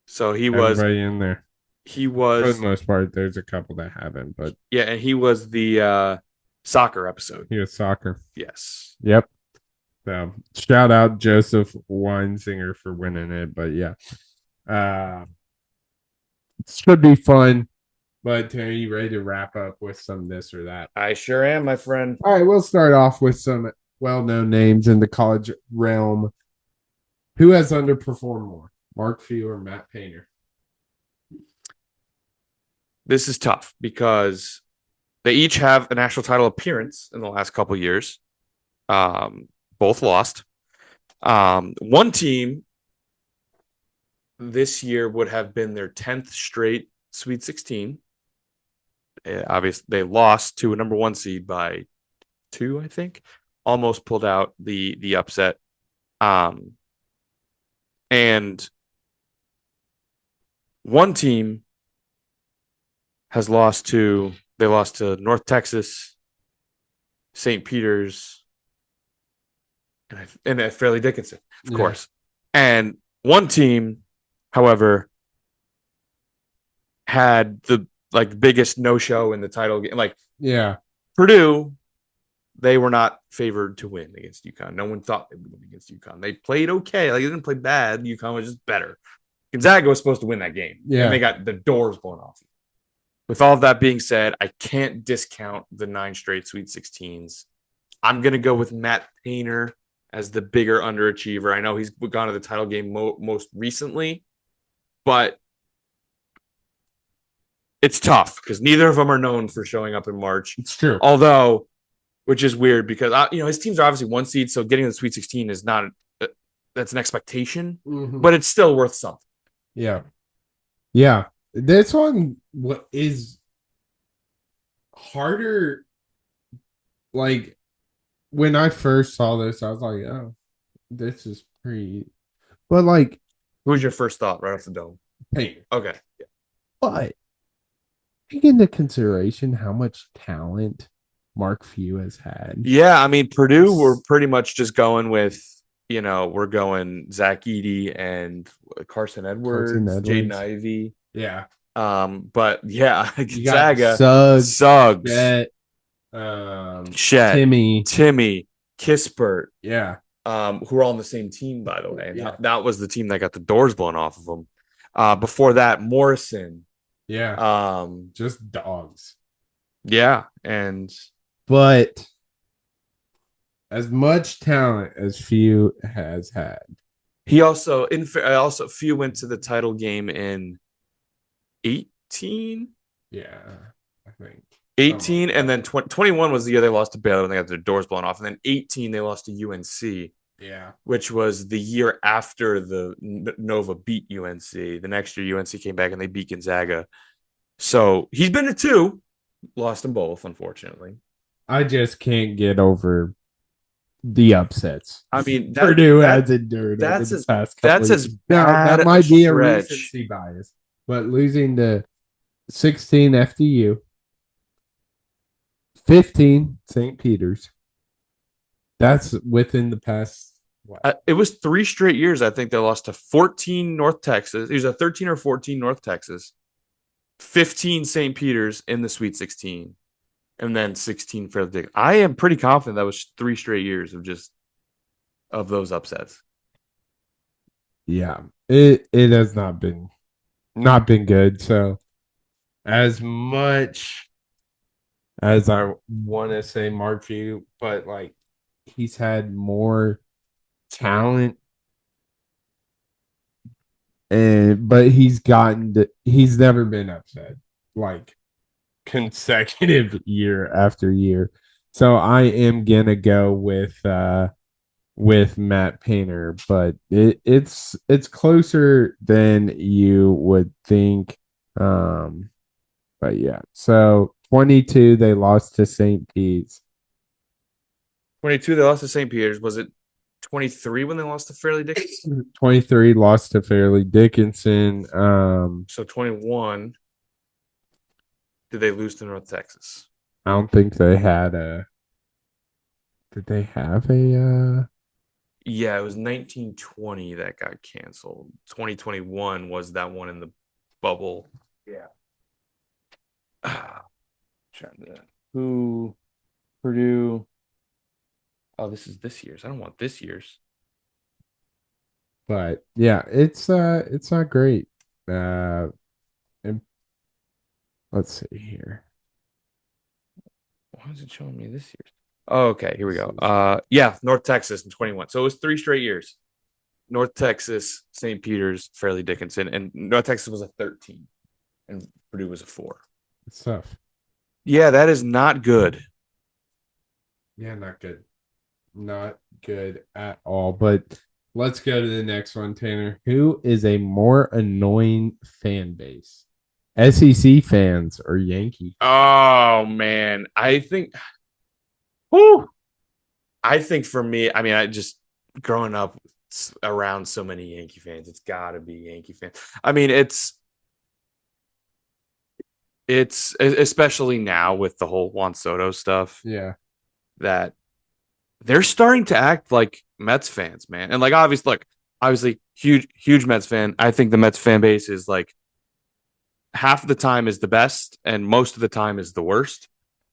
so everybody in there. He For the was most part. There's a couple that haven't, but yeah, and he was the soccer episode. he was soccer. Yes. Yep. So shout out Joseph Weinsinger for winning it. But yeah, it should be fun. But are you ready to wrap up with some this or that? I sure am, my friend. All right, we'll start off with some well-known names in the college realm. Who has underperformed more, Mark Few or Matt Painter? This is tough because they each have a national title appearance in the last couple of years. Both lost. One team this year would have been their 10th straight Sweet 16. Obviously, they lost to a number 1 seed by 2, I think. Almost pulled out the upset. And one team has lost to North Texas, St. Peter's, and Fairleigh Dickinson, of course. And one team, however, had the biggest no-show in the title game. Purdue, they were not favored to win against UConn. No one thought they would win against UConn. They played okay. They didn't play bad. UConn was just better. Gonzaga was supposed to win that game. Yeah. And they got the doors blown off. With all of that being said, I can't discount the 9 straight Sweet 16s. I'm going to go with Matt Painter as the bigger underachiever. I know he's gone to the title game most recently, but it's tough because neither of them are known for showing up in March. It's true. Although, which is weird because his teams are obviously 1 seed, so getting to the Sweet 16 is not that's an expectation, but it's still worth something. Yeah. Yeah. This one is harder. Like when I first saw this, I was like, oh, this is pretty. But like, who was your first thought right off the dome? Painter. Okay. Yeah. But take into consideration how much talent Mark Few has had. Yeah, I mean, Purdue were pretty much just going with, we're going Zach Edey and Carson Edwards. Jaden Ivey. Yeah. But yeah, Gonzaga, Suggs, Shet, Timmy, Kispert. Yeah. Who are all on the same team, by the way. And that was the team that got the doors blown off of them. Before that, Morrison. Yeah. Just dogs. Yeah. But as much talent as Few has had, he also Few went to the title game in 18. Yeah, I think 18, and then 21 was the year they lost to Baylor when they got their doors blown off, and then 18 they lost to UNC. Yeah, which was the year after the Nova beat UNC. The next year UNC came back and they beat Gonzaga. So he's been to 2, lost them both, unfortunately. I just can't get over the upsets. I mean, Purdue has endured over the past couple as bad. That might be a recency bias, but losing to 16 FDU, 15 St. Peter's. That's within the past. It was 3 straight years. I think they lost to 14 North Texas. It was a 13 or 14 North Texas, 15 St. Peter's in the Sweet 16, and then 16 Fairleigh Dickinson. I am pretty confident that was 3 straight years of just of those upsets. Yeah, it has not been good. So as much as I want to say Mark Few, but like he's had more talent and but he's never been upset like consecutive year after year. So I am gonna go with Matt Painter, but it's closer than you would think. Um, but yeah, so 22 they lost to St. Pete's. 22, they lost to St. Peter's. Was it 23 when they lost to Fairleigh Dickinson? 23 lost to Fairleigh Dickinson. So 21, did they lose to North Texas? I don't think they had a. Did they have a? Yeah, it was 1920 that got canceled. 2021 was that one in the bubble. Yeah. Trying to who Purdue. Oh, this is this year's. I don't want this year's. But yeah, it's not great. And let's see here. Why is it showing me this year's? Oh, okay, here we go. Yeah, North Texas in 21. So it was 3 straight years. North Texas, St. Peter's, Fairleigh Dickinson, and North Texas was a 13, and Purdue was a 4. It's tough. Yeah, that is not good. Yeah, not good. Not good at all. But let's go to the next one, Tanner. Who is a more annoying fan base? SEC fans or Yankee? Oh man, I think. Whew, I think for me, I mean, I just growing up around so many Yankee fans, it's got to be Yankee fans. I mean, it's especially now with the whole Juan Soto stuff Yeah. that they're starting to act like Mets fans, man. And like obviously huge Mets fan. I think the Mets fan base is like half of the time is the best and most of the time is the worst.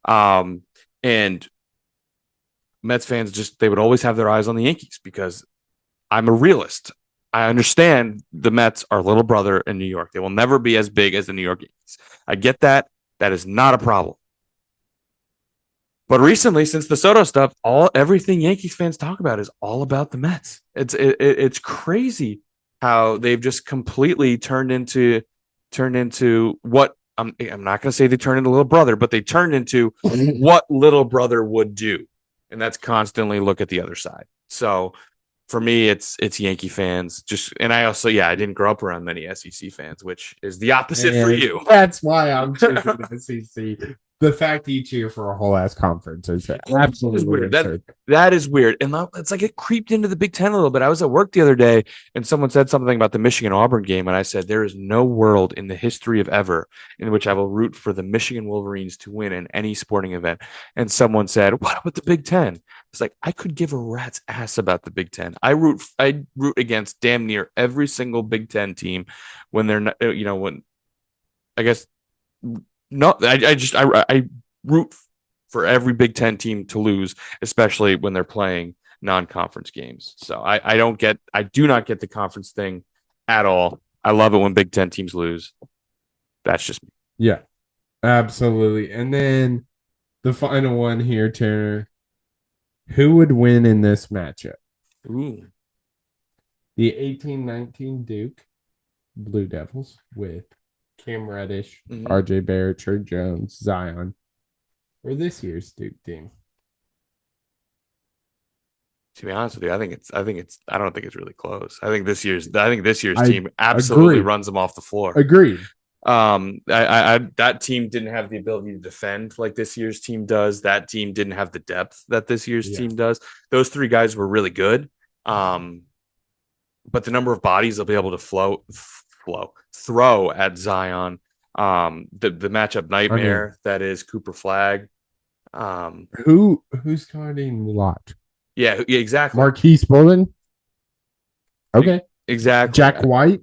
And Mets fans just they would always have their eyes on the Yankees because I'm a realist. I understand the Mets are little brother in New York. They will never be as big as the New York Yankees. I get that. That is not a problem. But recently, since the Soto stuff, everything Yankees fans talk about is all about the Mets. It's crazy how they've just completely turned into what I'm not going to say they turned into little brother, but they turned into what little brother would do, and that's constantly look at the other side. So for me, it's Yankee fans. Just and I also I didn't grow up around many SEC fans, which is the opposite for you. That's why I'm choosing the SEC. The fact you cheer for a whole ass conference is absolutely weird. absurd. That is weird. And it's like it creeped into the Big Ten a little bit. I was at work the other day and someone said something about the Michigan Auburn game. And I said, there is no world in the history of ever in which I will root for the Michigan Wolverines to win in any sporting event. And someone said, what about the Big Ten? It's like, I could give a rat's ass about the Big Ten. I root against damn near every single Big Ten team when they're not, when I guess no, I root for every Big Ten team to lose, especially when they're playing non-conference games. So I do not get the conference thing at all. I love it when Big Ten teams lose. That's just me. Yeah, absolutely. And then the final one here, Tanner. Who would win in this matchup? Ooh. The 18-19 Duke Blue Devils with Cam Reddish, RJ Barrett, Trey Jones, Zion, or this year's Duke team? To be honest with you, I don't think it's really close. I think this year's team absolutely runs them off the floor. Agreed. That team didn't have the ability to defend like this year's team does. That team didn't have the depth that this year's team does. Those three guys were really good. But the number of bodies they'll be able to throw at Zion. The matchup nightmare that is Cooper Flag. Who's guarding Lott? Yeah, exactly. Marquise Bolden. Okay, exactly. Jack White.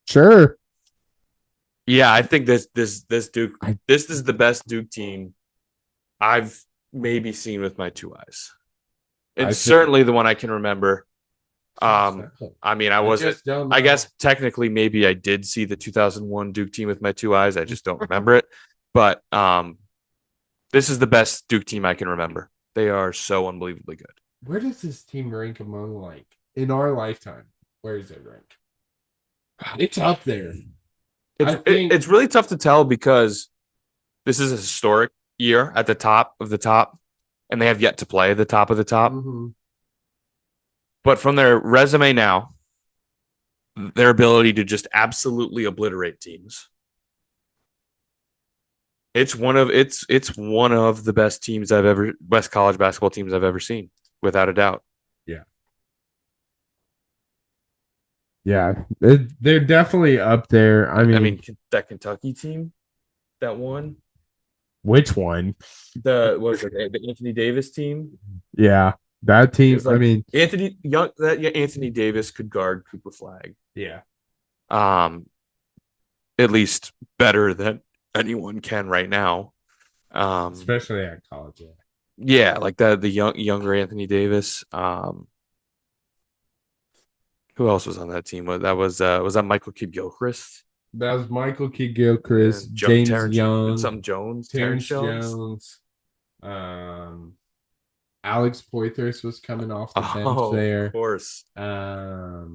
Sure. Yeah, I think this Duke. This is the best Duke team I've maybe seen with my two eyes. It's certainly the one I can remember. I mean, I wasn't. just don't I know. guess technically, maybe I did see the 2001 Duke team with my two eyes. I just don't remember it. But this is the best Duke team I can remember. They are so unbelievably good. Where does this team rank among like in our lifetime? Where does it rank? It's up there. It's really tough to tell because this is a historic year at the top of the top, and they have yet to play the top of the top. Mm-hmm. But from their resume now, their ability to just absolutely obliterate teams. It's one of the best college basketball teams I've ever seen, without a doubt. Yeah. Yeah, they're definitely up there. I mean, that Kentucky team that won, which one? the Anthony Davis team. Yeah, that team. Like Anthony Davis could guard Cooper Flag. Yeah. At least better than anyone can right now. Especially at college. Yeah, like the younger Anthony Davis. Who else was on that team? Was that Michael Kidd Gilchrist? That was Michael Kidd Gilchrist, James Young, Terrence Jones. Alex Poythress was coming off the bench there. Of course. I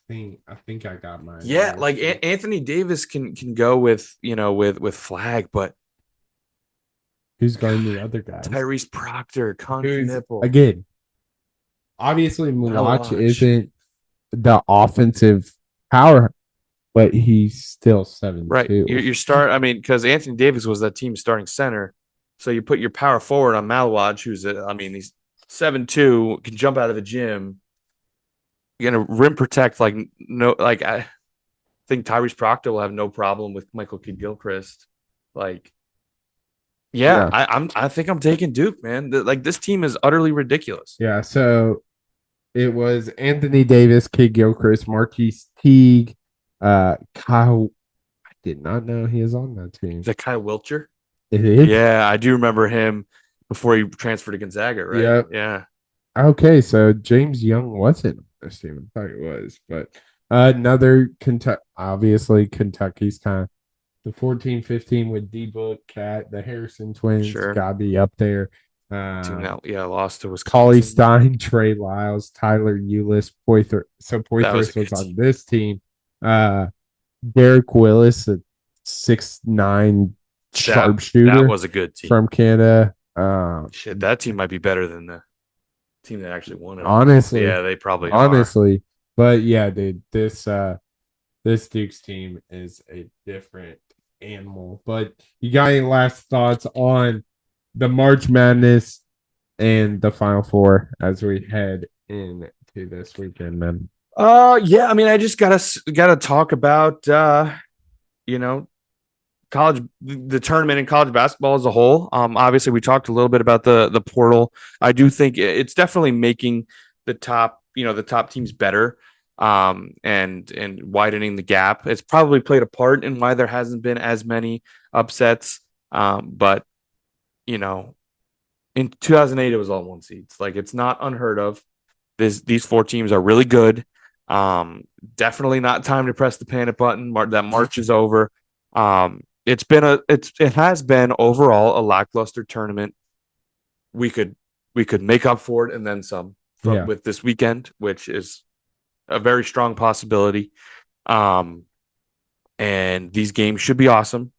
think I got mine. Yeah, like Anthony Davis can go with with Flag, but who's guarding the other guys? Tyrese Proctor, Conky Nipple. Again, obviously Malach isn't the offensive power, but he's still 7'2". Right. You start. I mean, because Anthony Davis was that team's starting center, so you put your power forward on Malawaj, who's he's 7'2", can jump out of the gym. You're gonna rim protect I think Tyrese Proctor will have no problem with Michael Kidd Gilchrist. Yeah. I think I'm taking Duke, man. This team is utterly ridiculous. Yeah. So it was Anthony Davis, Kidd Gilchrist, Marquise Teague, Kyle. I did not know he is on that team. Is that Kyle Wiltshire? It is. Yeah, I do remember him before he transferred to Gonzaga, right? Yep. Yeah. Okay, so James Young wasn't on this team. I thought it was, but another Kentucky. Obviously, Kentucky's kind of the 14-15 with D-Book, Cat, the Harrison twins. Sure. Gotta be up there. Lost to Wisconsin. Cauley Stein, Trey Lyles, Tyler Eulis, Poythress. So Poythress was on this team. Derek Willis, a 6'9" sharpshooter. That was a good team from Canada. That team might be better than the team that actually won it. Honestly, yeah, they probably are. But yeah, dude, this Duke's team is a different animal. But you got any last thoughts on the March Madness and the Final Four as we head into this weekend, man? Yeah, I mean, I just gotta talk about college, the tournament in college basketball as a whole. Obviously we talked a little bit about the portal. I do think it's definitely making the top teams better, and widening the gap. It's probably played a part in why there hasn't been as many upsets. But in 2008 it was all one seeds. Like, it's not unheard of. These four teams are really good. Definitely not time to press the panic button. That March is over. It has been overall a lackluster tournament. We could make up for it and then some with this weekend, which is a very strong possibility. And these games should be awesome.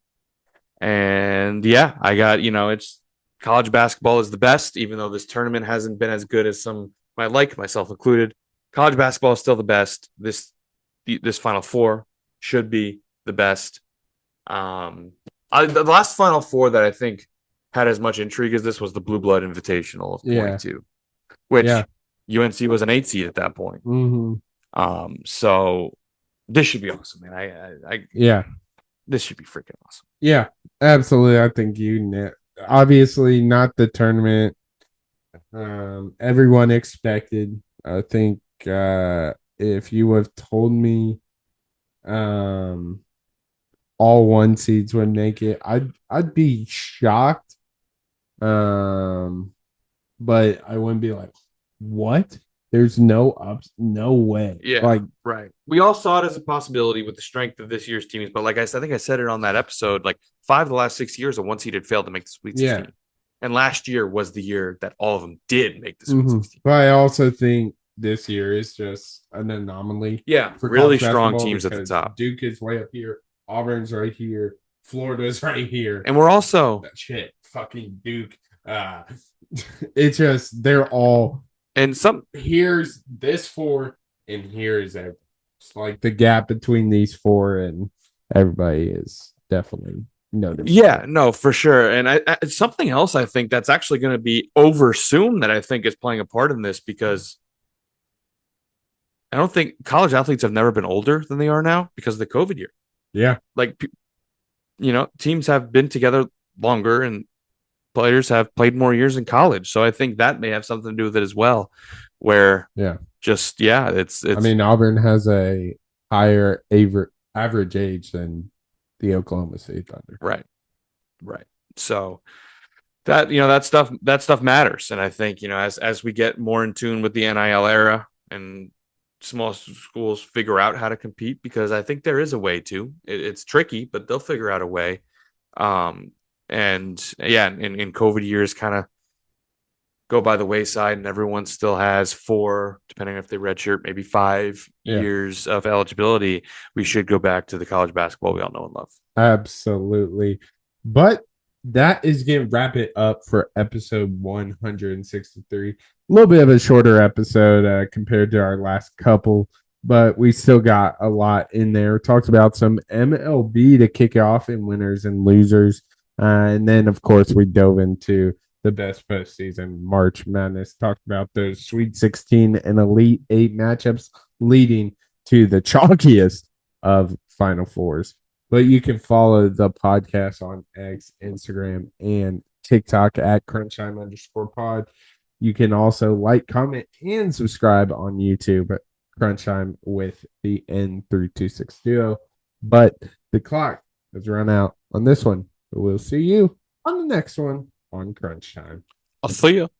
And yeah, I got, it's college basketball is the best, even though this tournament hasn't been as good as some might like, myself included. College basketball is still the best. This Final Four should be the best. The last Final Four that I think had as much intrigue as this was the Blue Blood Invitational of 22, which UNC was an 8 seed at that point. Mm-hmm. So this should be awesome, man. This should be freaking awesome. Yeah, absolutely. I think obviously not the tournament everyone expected. I think if you would have told me all one seeds would make it, I'd be shocked. But I wouldn't be like, what? There's no ups, no way. Yeah, Like, right. We all saw it as a possibility with the strength of this year's teams, but like I said, I think I said it on that episode. Like 5 of the last 6 years, a one seeded failed to make the Sweet yeah. 16, and last year was the year that all of them did make the Sweet 16. But I also think this year is just an anomaly Yeah, for really college strong basketball teams at the because top, Duke is way up here, Auburn's right here, Florida's right here. and we're also Shit, fucking Duke. Uh, it's just they're all and some here's this four and here's everybody. It's like the gap between these four and everybody is definitely noticeable. Yeah, no, for sure. And something else I think that's actually going to be over soon that I think is playing a part in this because I don't think college athletes have never been older than they are now because of the COVID year. Yeah. Like, teams have been together longer and players have played more years in college. So I think that may have something to do with it as well. Where, it's. I mean, Auburn has a higher average age than the Oklahoma State Thunder. Right. So that stuff matters, and I think as we get more in tune with the NIL era and small schools figure out how to compete, because I think there is a way to. It's tricky, but they'll figure out a way. And yeah, in COVID years, kind of go by the wayside, and everyone still has 4, depending on if they redshirt, maybe 5 years of eligibility. We should go back to the college basketball we all know and love. Absolutely. But that is going to wrap it up for episode 163. A little bit of a shorter episode compared to our last couple, but we still got a lot in there. Talked about some MLB to kick off in winners and losers. And then, of course, we dove into the best postseason March Madness. Talked about those Sweet 16 and Elite 8 matchups leading to the chalkiest of Final Fours. But you can follow the podcast on X, Instagram, and TikTok at crunchtime_pod. You can also like, comment, and subscribe on YouTube at Crunchtime with the N326 duo. But the clock has run out on this one. But we'll see you on the next one on Crunch Time. I'll see you.